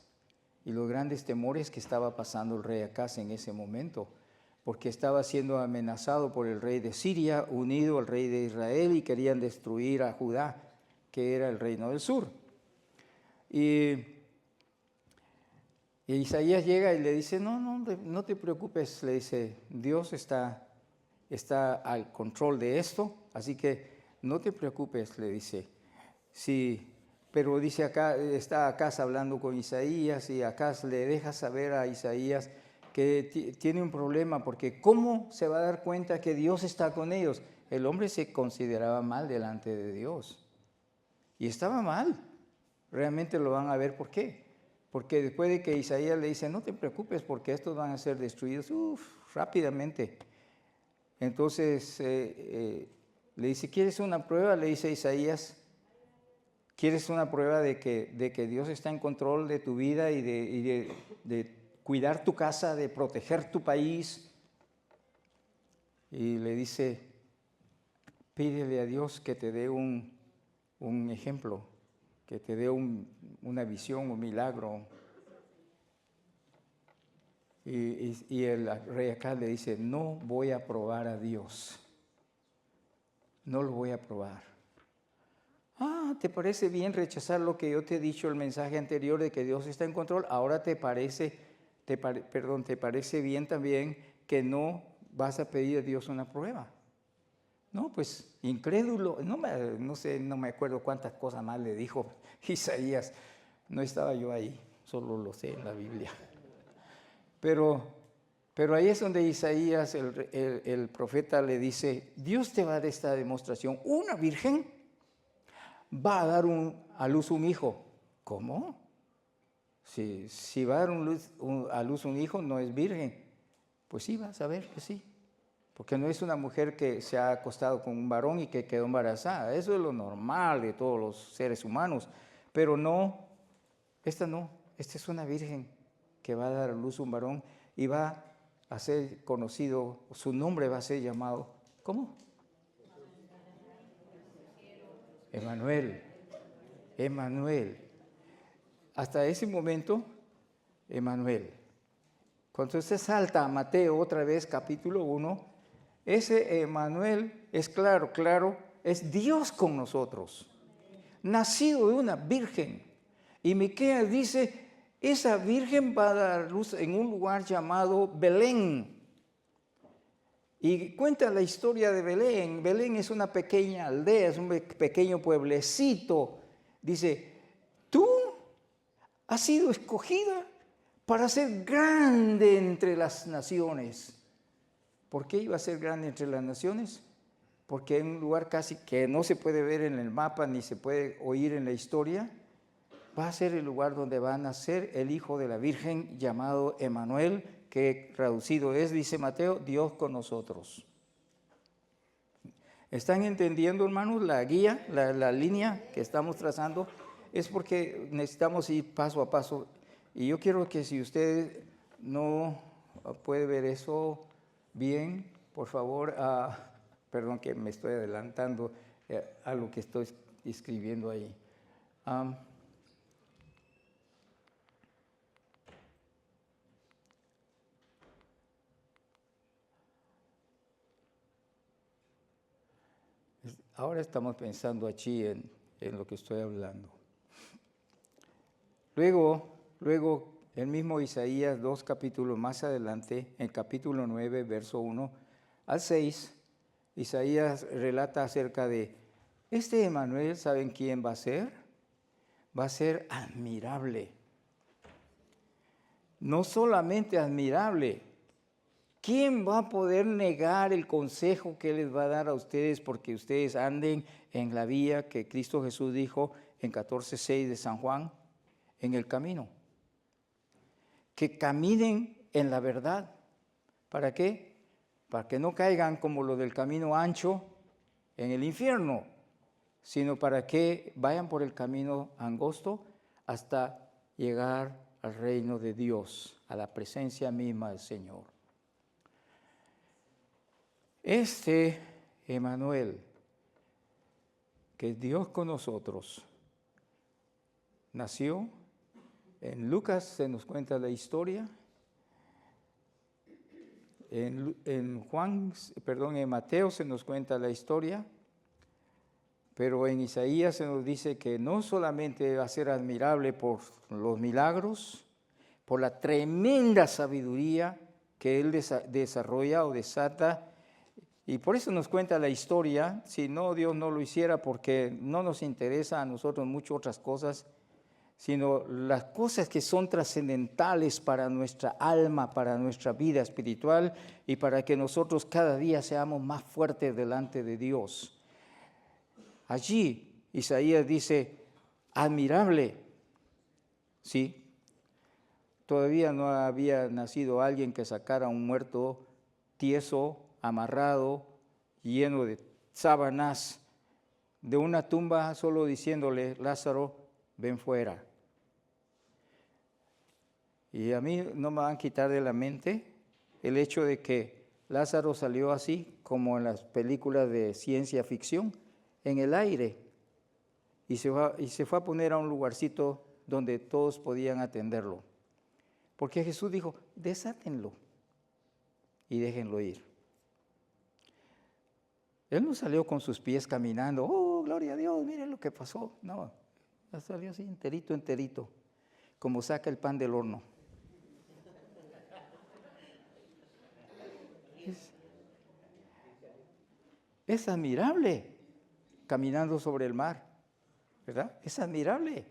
y los grandes temores que estaba pasando el rey Acaz en ese momento, porque estaba siendo amenazado por el rey de Siria, unido al rey de Israel, y querían destruir a Judá, que era el reino del sur. Y Isaías llega y le dice, no te preocupes, le dice, Dios está al control de esto, así que no te preocupes, le dice. Sí, pero dice acá, está Acaz hablando con Isaías y Acaz le deja saber a Isaías que tiene un problema, porque ¿cómo se va a dar cuenta que Dios está con ellos? El hombre se consideraba mal delante de Dios y estaba mal. Realmente lo van a ver por qué. Porque después de que Isaías le dice, no te preocupes porque estos van a ser destruidos, rápidamente. Entonces le dice, ¿quieres una prueba? Le dice Isaías, ¿quieres una prueba de que Dios está en control de tu vida y de cuidar tu casa, de proteger tu país? Y le dice, pídele a Dios que te dé un ejemplo, que te dé una visión, un milagro. Y el rey Acaz le dice, no voy a probar a Dios, no lo voy a probar. ¿Te parece bien rechazar lo que yo te he dicho, el mensaje anterior de que Dios está en control? Ahora te parece bien también que no vas a pedir a Dios una prueba. No, pues incrédulo, no me acuerdo cuántas cosas más le dijo Isaías, no estaba yo ahí, solo lo sé en la Biblia. Pero ahí es donde Isaías, el profeta, le dice, Dios te va a dar esta demostración, una virgen va a dar a luz un hijo. ¿Cómo? Si va a dar a luz un hijo, no es virgen. Pues sí, vas a ver que sí. Porque no es una mujer que se ha acostado con un varón y que quedó embarazada. Eso es lo normal de todos los seres humanos. Pero no, esta es una virgen que va a dar a luz un varón y va a ser conocido, su nombre va a ser llamado, ¿cómo? Emmanuel. Hasta ese momento, Emmanuel. Cuando usted salta a Mateo otra vez, capítulo 1, ese Emmanuel es claro, es Dios con nosotros, nacido de una virgen. Y Miqueas dice, esa virgen va a dar luz en un lugar llamado Belén. Y cuenta la historia de Belén. Belén es una pequeña aldea, es un pequeño pueblecito. Dice, tú has sido escogida para ser grande entre las naciones. ¿Por qué iba a ser grande entre las naciones? Porque en un lugar casi que no se puede ver en el mapa ni se puede oír en la historia, va a ser el lugar donde va a nacer el hijo de la Virgen llamado Emmanuel, que traducido es, dice Mateo, Dios con nosotros. ¿Están entendiendo, hermanos, la guía, la línea que estamos trazando? Es porque necesitamos ir paso a paso. Y yo quiero que si usted no puede ver eso bien, por favor, perdón que me estoy adelantando a lo que estoy escribiendo ahí. Ahora estamos pensando allí en lo que estoy hablando. Luego, el mismo Isaías, 2 capítulos más adelante, en capítulo 9, verso 1 al 6, Isaías relata acerca de este Emmanuel, ¿saben quién va a ser? va a ser admirable. No solamente admirable, ¿quién va a poder negar el consejo que les va a dar a ustedes porque ustedes anden en la vía que Cristo Jesús dijo en 14:6 de San Juan, en el camino? Que caminen en la verdad. ¿Para qué? Para que no caigan como lo del camino ancho en el infierno, sino para que vayan por el camino angosto hasta llegar al reino de Dios, a la presencia misma del Señor. Este Emmanuel, que es Dios con nosotros, nació, en Lucas se nos cuenta la historia, en Mateo se nos cuenta la historia, pero en Isaías se nos dice que no solamente va a ser admirable por los milagros, por la tremenda sabiduría que él desarrolla o desata, y por eso nos cuenta la historia. Si no, Dios no lo hiciera porque no nos interesa a nosotros mucho otras cosas, sino las cosas que son trascendentales para nuestra alma, para nuestra vida espiritual y para que nosotros cada día seamos más fuertes delante de Dios. Allí Isaías dice, admirable, ¿sí? Todavía no había nacido alguien que sacara un muerto tieso, amarrado, lleno de sábanas, de una tumba, solo diciéndole, Lázaro, ven fuera. Y a mí no me van a quitar de la mente el hecho de que Lázaro salió así, como en las películas de ciencia ficción, en el aire, y se fue a poner a un lugarcito donde todos podían atenderlo. Porque Jesús dijo, desátenlo y déjenlo ir. Él no salió con sus pies caminando, oh, gloria a Dios, miren lo que pasó. No, salió así enterito, como saca el pan del horno. Es admirable caminando sobre el mar, ¿verdad? Es admirable,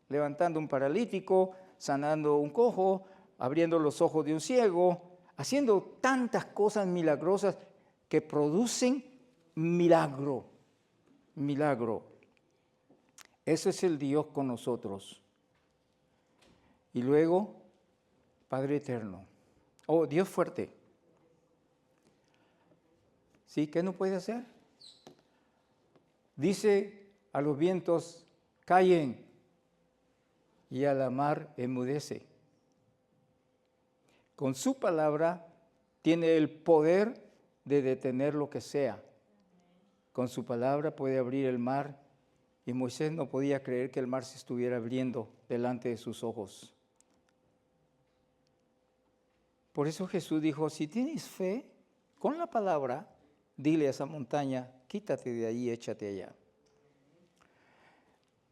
levantando un paralítico, sanando un cojo, abriendo los ojos de un ciego, haciendo tantas cosas milagrosas que producen milagro. Ese es el Dios con nosotros. Y luego, Padre eterno. Oh, Dios fuerte. ¿Sí? ¿Qué no puede hacer? Dice a los vientos, callen, y a la mar enmudece. Con su palabra tiene el poder de detener lo que sea. Con su palabra puede abrir el mar, y Moisés no podía creer que el mar se estuviera abriendo delante de sus ojos. Por eso Jesús dijo, si tienes fe, con la palabra, dile a esa montaña, quítate de ahí, échate allá.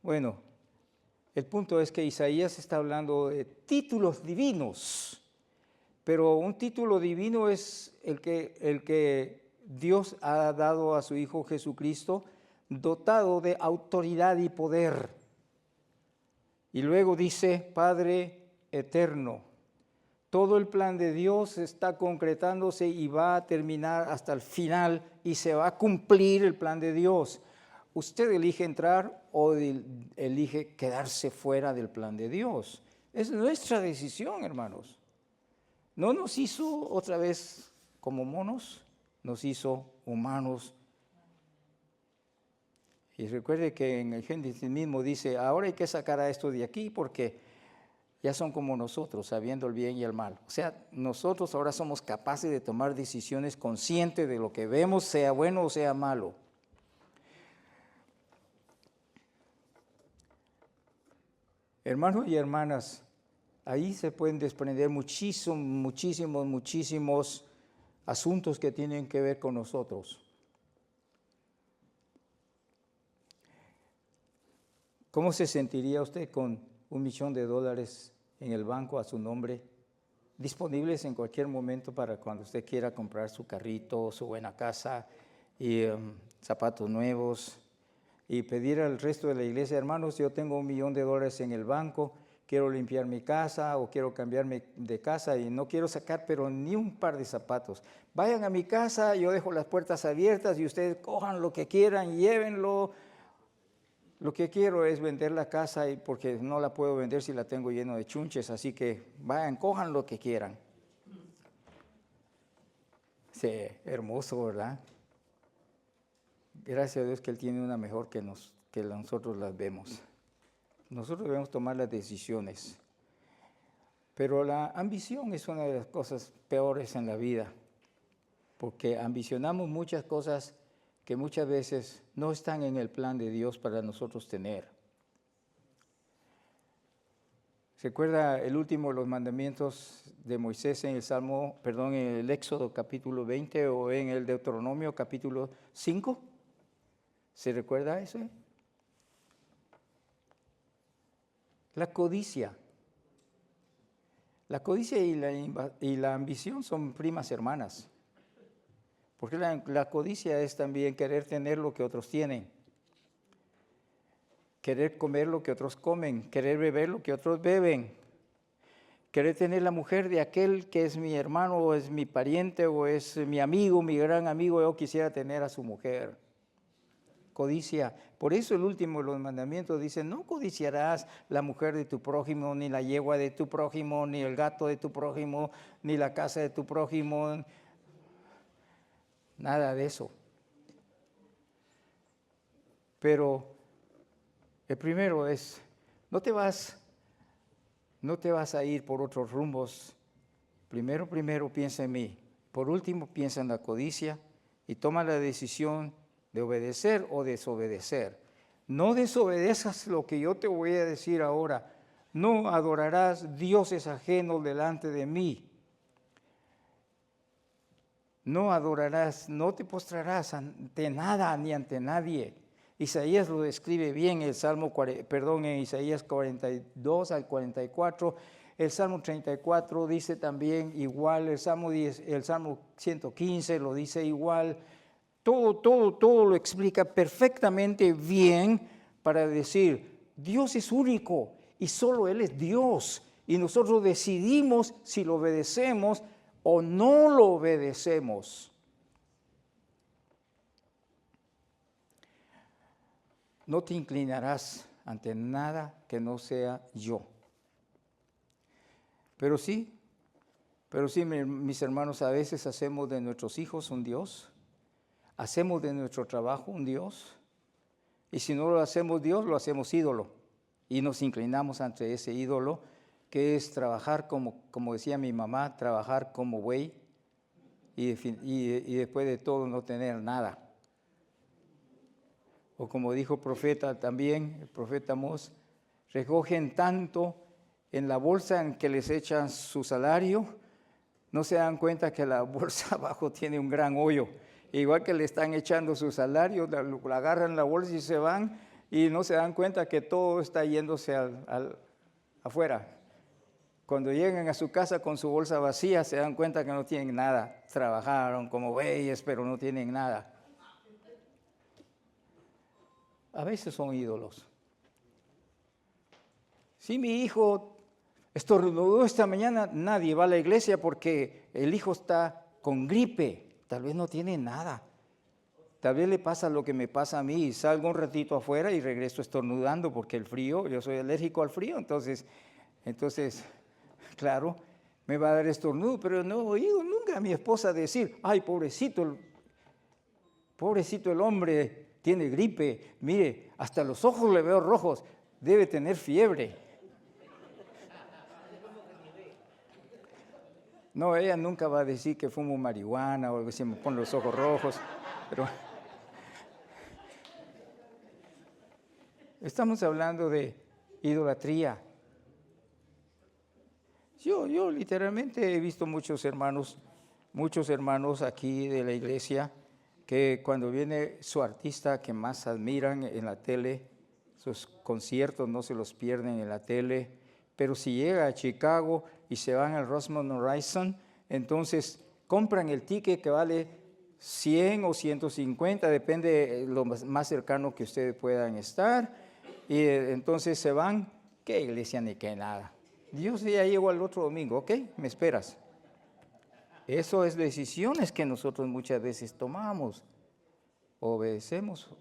Bueno, el punto es que Isaías está hablando de títulos divinos, pero un título divino es el que Dios ha dado a su Hijo Jesucristo, dotado de autoridad y poder. Y luego dice, Padre eterno. Todo el plan de Dios está concretándose y va a terminar hasta el final y se va a cumplir el plan de Dios. Usted elige entrar o elige quedarse fuera del plan de Dios. Es nuestra decisión, hermanos. No nos hizo otra vez como monos, nos hizo humanos. Y recuerde que en el Génesis mismo dice, ahora hay que sacar a esto de aquí porque ya son como nosotros, sabiendo el bien y el mal. O sea, nosotros ahora somos capaces de tomar decisiones conscientes de lo que vemos, sea bueno o sea malo. Hermanos y hermanas, ahí se pueden desprender muchísimos asuntos que tienen que ver con nosotros. ¿Cómo se sentiría usted con $1 millón en el banco a su nombre, disponibles en cualquier momento para cuando usted quiera comprar su carrito, su buena casa y zapatos nuevos, y pedir al resto de la iglesia, hermanos, yo tengo $1,000,000 en el banco, quiero limpiar mi casa o quiero cambiarme de casa y no quiero sacar pero ni un par de zapatos. Vayan a mi casa, yo dejo las puertas abiertas y ustedes cojan lo que quieran, llévenlo. Lo que quiero es vender la casa porque no la puedo vender si la tengo lleno de chunches, así que vayan, cojan lo que quieran. Sí, hermoso, ¿verdad? Gracias a Dios que Él tiene una mejor que nosotros las vemos. Nosotros debemos tomar las decisiones. Pero la ambición es una de las cosas peores en la vida, porque ambicionamos muchas cosas que muchas veces no están en el plan de Dios para nosotros tener. ¿Se acuerda el último de los mandamientos de Moisés en en el Éxodo capítulo 20 o en el Deuteronomio capítulo 5? ¿Se recuerda eso? La codicia. La codicia y la ambición son primas hermanas. Porque la codicia es también querer tener lo que otros tienen. Querer comer lo que otros comen. Querer beber lo que otros beben. Querer tener la mujer de aquel que es mi hermano o es mi pariente o es mi amigo, mi gran amigo. Yo quisiera tener a su mujer. Codicia. Por eso el último de los mandamientos dice, no codiciarás la mujer de tu prójimo, ni la yegua de tu prójimo, ni el gato de tu prójimo, ni la casa de tu prójimo. Nada de eso. Pero el primero es, no te vas a ir por otros rumbos. Primero piensa en mí. Por último, piensa en la codicia y toma la decisión de obedecer o desobedecer. No desobedezcas lo que yo te voy a decir ahora. No adorarás dioses ajenos delante de mí. No adorarás, no te postrarás ante nada ni ante nadie. Isaías lo describe bien en Isaías 42 al 44. El Salmo 34 dice también igual, el Salmo 115 lo dice igual. Todo lo explica perfectamente bien para decir, Dios es único y solo Él es Dios. Y nosotros decidimos si lo obedecemos o no lo obedecemos. No te inclinarás ante nada que no sea yo. Pero sí, mis hermanos, a veces hacemos de nuestros hijos un Dios. Hacemos de nuestro trabajo un Dios, y si no lo hacemos Dios, lo hacemos ídolo, y nos inclinamos ante ese ídolo, que es trabajar como decía mi mamá, trabajar como buey, y después de todo no tener nada. O como dijo el profeta también, el profeta Amós, recogen tanto en la bolsa en que les echan su salario, no se dan cuenta que la bolsa abajo tiene un gran hoyo. Igual que le están echando su salario, la agarran la bolsa y se van y no se dan cuenta que todo está yéndose afuera. Cuando llegan a su casa con su bolsa vacía, se dan cuenta que no tienen nada. Trabajaron como bueyes, pero no tienen nada. A veces son ídolos. Si mi hijo estornudó esta mañana, nadie va a la iglesia porque el hijo está con gripe. Tal vez no tiene nada. Tal vez le pasa lo que me pasa a mí. Salgo un ratito afuera y regreso estornudando porque el frío, yo soy alérgico al frío. Entonces, claro, me va a dar estornudo, pero no he oído nunca a mi esposa decir, ay, pobrecito el hombre tiene gripe. Mire, hasta los ojos le veo rojos. Debe tener fiebre. No, ella nunca va a decir que fumo marihuana o que se me ponen los ojos rojos, pero estamos hablando de idolatría. Yo literalmente he visto muchos hermanos aquí de la iglesia que cuando viene su artista que más admiran en la tele, sus conciertos no se los pierden en la tele, pero si llega a Chicago y se van al Rosemont Horizon, entonces compran el ticket que vale 100 o 150, depende lo más cercano que ustedes puedan estar. Y entonces se van, ¿qué iglesia ni qué nada? Dios ya llegó al otro domingo, ¿ok? Me esperas. Eso es decisiones que nosotros muchas veces tomamos, obedecemos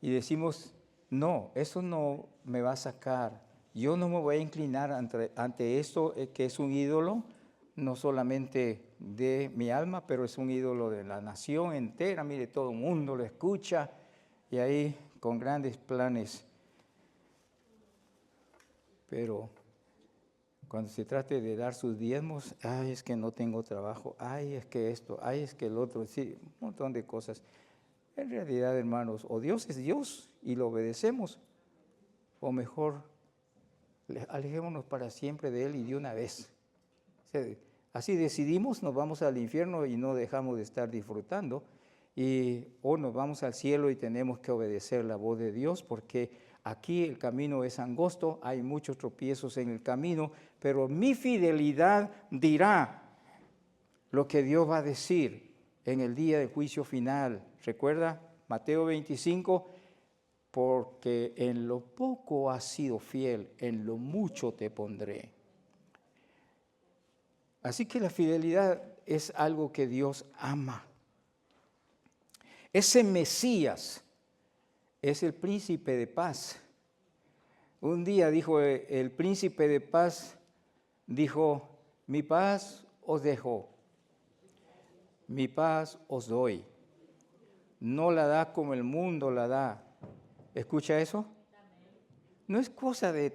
y decimos, no, eso no me va a sacar. Yo no me voy a inclinar ante esto que es un ídolo, no solamente de mi alma, pero es un ídolo de la nación entera. Mire, todo el mundo lo escucha y ahí con grandes planes. Pero cuando se trate de dar sus diezmos, ay, es que no tengo trabajo, ay, es que esto, ay, es que el otro, sí, un montón de cosas. En realidad, hermanos, o Dios es Dios y lo obedecemos, o mejor, alejémonos para siempre de Él y de una vez. O sea, así decidimos, nos vamos al infierno y no dejamos de estar disfrutando, o nos vamos al cielo y tenemos que obedecer la voz de Dios, porque aquí el camino es angosto, hay muchos tropiezos en el camino, pero mi fidelidad dirá lo que Dios va a decir en el día del juicio final. ¿Recuerda? Mateo 25, porque en lo poco has sido fiel, en lo mucho te pondré. Así que la fidelidad es algo que Dios ama. Ese Mesías es el príncipe de paz. Un día dijo el príncipe de paz, dijo, mi paz os dejo, mi paz os doy. No la da como el mundo la da. ¿Escucha eso? No es cosa de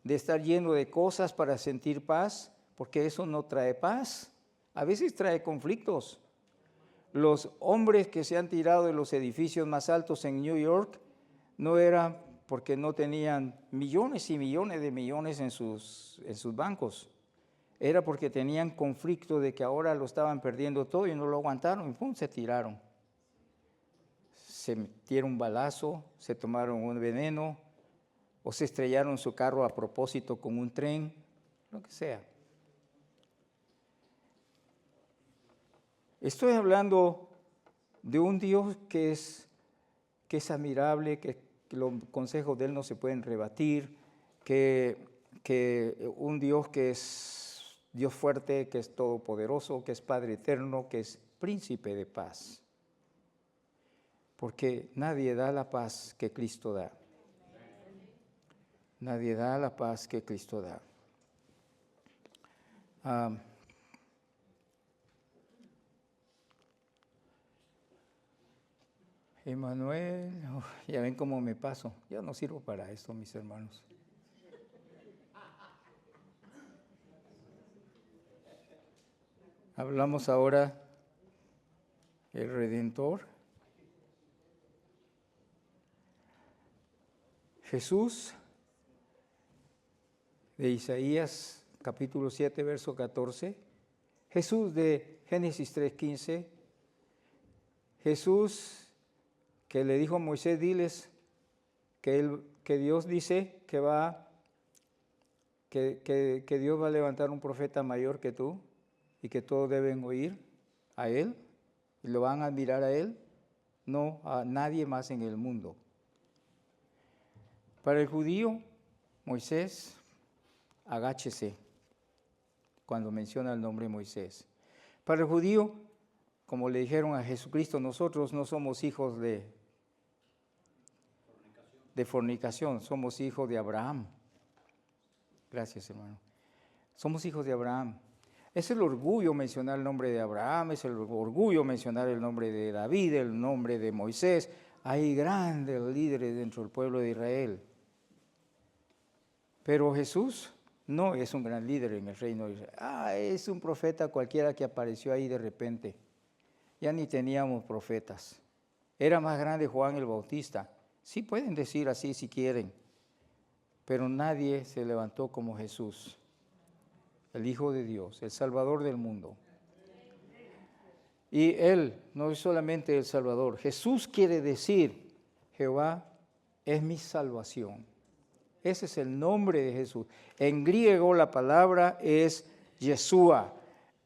estar lleno de cosas para sentir paz, porque eso no trae paz. A veces trae conflictos. Los hombres que se han tirado de los edificios más altos en New York no era porque no tenían millones y millones de millones en sus bancos. Era porque tenían conflicto de que ahora lo estaban perdiendo todo y no lo aguantaron y ¡pum!, se tiraron. Se metieron un balazo, se tomaron un veneno o se estrellaron su carro a propósito con un tren, lo que sea. Estoy hablando de un Dios que es admirable, que los consejos de Él no se pueden rebatir, que un Dios que es Dios fuerte, que es todopoderoso, que es Padre eterno, que es príncipe de paz. Porque nadie da la paz que Cristo da. Nadie da la paz que Cristo da. Emanuel, ya ven cómo me paso. Yo no sirvo para esto, mis hermanos. Hablamos ahora del Redentor. Jesús, de Isaías capítulo 7, verso 14. Jesús de Génesis 3:15. Jesús que le dijo a Moisés, diles que Dios dice que Dios va a levantar un profeta mayor que tú y que todos deben oír a él y lo van a admirar a él, no a nadie más en el mundo. Para el judío, Moisés, agáchese cuando menciona el nombre Moisés. Para el judío, como le dijeron a Jesucristo, nosotros no somos hijos de fornicación, somos hijos de Abraham. Gracias, hermano. Somos hijos de Abraham. Es el orgullo mencionar el nombre de Abraham, es el orgullo mencionar el nombre de David, el nombre de Moisés. Hay grandes líderes dentro del pueblo de Israel. Pero Jesús no es un gran líder en el reino de Israel. Es un profeta cualquiera que apareció ahí de repente. Ya ni teníamos profetas. Era más grande Juan el Bautista. Sí pueden decir así si quieren, pero nadie se levantó como Jesús, el Hijo de Dios, el Salvador del mundo. Y Él no es solamente el Salvador. Jesús quiere decir, Jehová es mi salvación. Ese es el nombre de Jesús. En griego la palabra es Yeshua.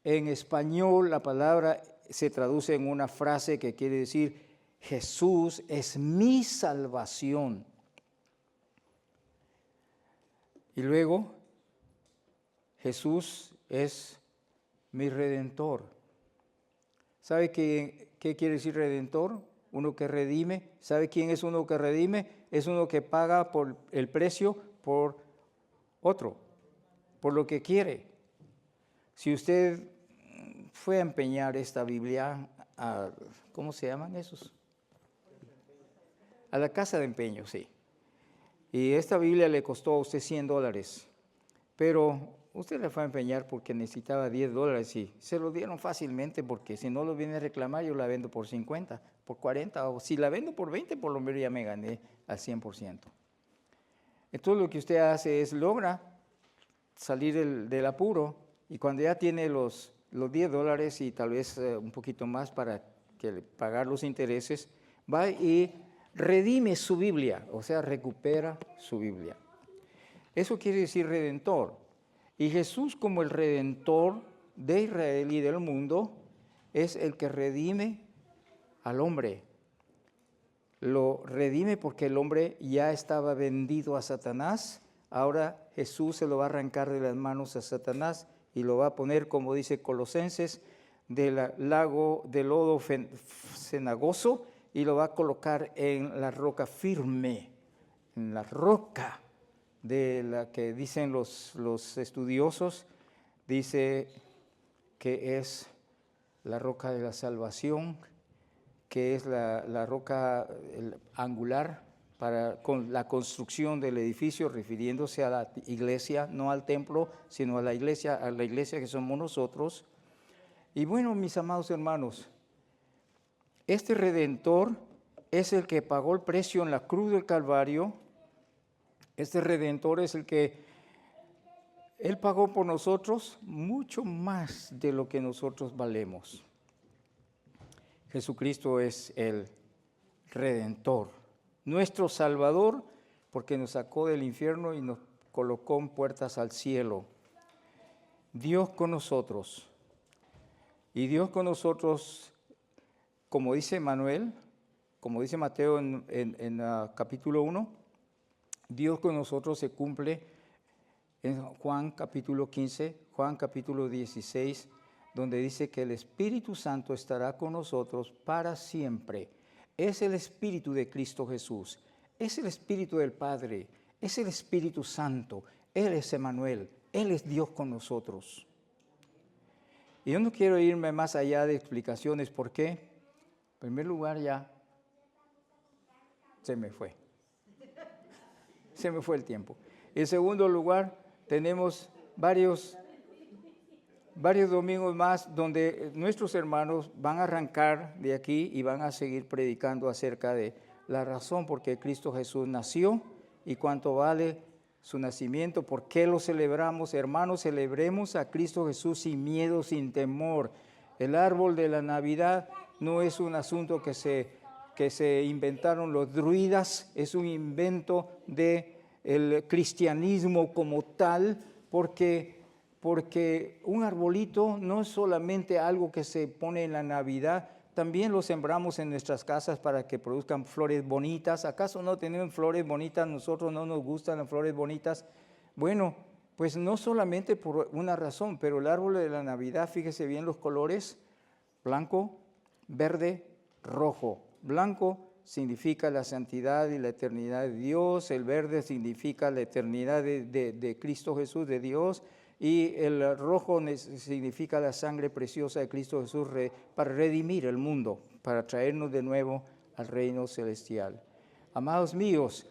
En español la palabra se traduce en una frase que quiere decir, Jesús es mi salvación. Y luego, Jesús es mi redentor. ¿Sabe qué quiere decir redentor? Uno que redime. ¿Sabe quién es uno que redime? Es uno que paga por el precio por otro, por lo que quiere. Si usted fue a empeñar esta Biblia a, ¿cómo se llaman esos? A la casa de empeño, sí. Y esta Biblia le costó a usted $100, pero usted la fue a empeñar porque necesitaba $10 y se lo dieron fácilmente, porque si no lo viene a reclamar, yo la vendo por 50, por 40, o si la vendo por 20, por lo menos ya me gané al 100%. Entonces lo que usted hace es logra salir del apuro, y cuando ya tiene los $10 y tal vez un poquito más para pagar los intereses, va y redime su Biblia, o sea, recupera su Biblia. Eso quiere decir redentor. Y Jesús, como el redentor de Israel y del mundo, es el que redime al hombre. Lo redime porque el hombre ya estaba vendido a Satanás. Ahora Jesús se lo va a arrancar de las manos a Satanás y lo va a poner, como dice Colosenses, del lago de lodo cenagoso, y lo va a colocar en la roca firme, en la roca de la que dicen los estudiosos, dice que es la roca de la salvación, que es la roca angular con la construcción del edificio, refiriéndose a la iglesia, no al templo, sino a la iglesia que somos nosotros. Y bueno, mis amados hermanos, este Redentor es el que pagó el precio en la cruz del Calvario. Este Redentor es el que Él pagó por nosotros mucho más de lo que nosotros valemos. Jesucristo es el Redentor, nuestro Salvador, porque nos sacó del infierno y nos colocó en puertas al cielo. Dios con nosotros. Y Dios con nosotros, como dice Manuel, como dice Mateo en capítulo 1, Dios con nosotros se cumple en Juan capítulo 15, Juan capítulo 16, donde dice que el Espíritu Santo estará con nosotros para siempre. Es el Espíritu de Cristo Jesús, es el Espíritu del Padre, es el Espíritu Santo, Él es Emmanuel, Él es Dios con nosotros. Y yo no quiero irme más allá de explicaciones, ¿por qué? En primer lugar, ya se me fue el tiempo. En segundo lugar, tenemos varios domingos más donde nuestros hermanos van a arrancar de aquí y van a seguir predicando acerca de la razón por qué Cristo Jesús nació y cuánto vale su nacimiento, por qué lo celebramos. Hermanos, celebremos a Cristo Jesús sin miedo, sin temor. El árbol de la Navidad no es un asunto que se inventaron los druidas, es un invento del cristianismo como tal, porque un arbolito no es solamente algo que se pone en la Navidad, también lo sembramos en nuestras casas para que produzcan flores bonitas. ¿Acaso no tenemos flores bonitas? Nosotros no nos gustan las flores bonitas. Bueno, pues no solamente por una razón, pero el árbol de la Navidad, fíjese bien los colores: blanco, verde, rojo. Blanco significa la santidad y la eternidad de Dios, el verde significa la eternidad de Cristo Jesús, de Dios, y el rojo significa la sangre preciosa de Cristo Jesús para redimir el mundo, para traernos de nuevo al reino celestial. Amados míos,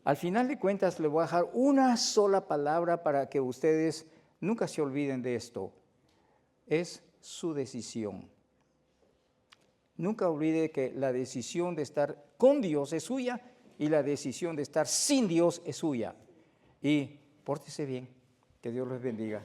al final de cuentas les voy a dejar una sola palabra para que ustedes nunca se olviden de esto. Es su decisión. Nunca olvide que la decisión de estar con Dios es suya y la decisión de estar sin Dios es suya. Y pórtese bien. Que Dios les bendiga.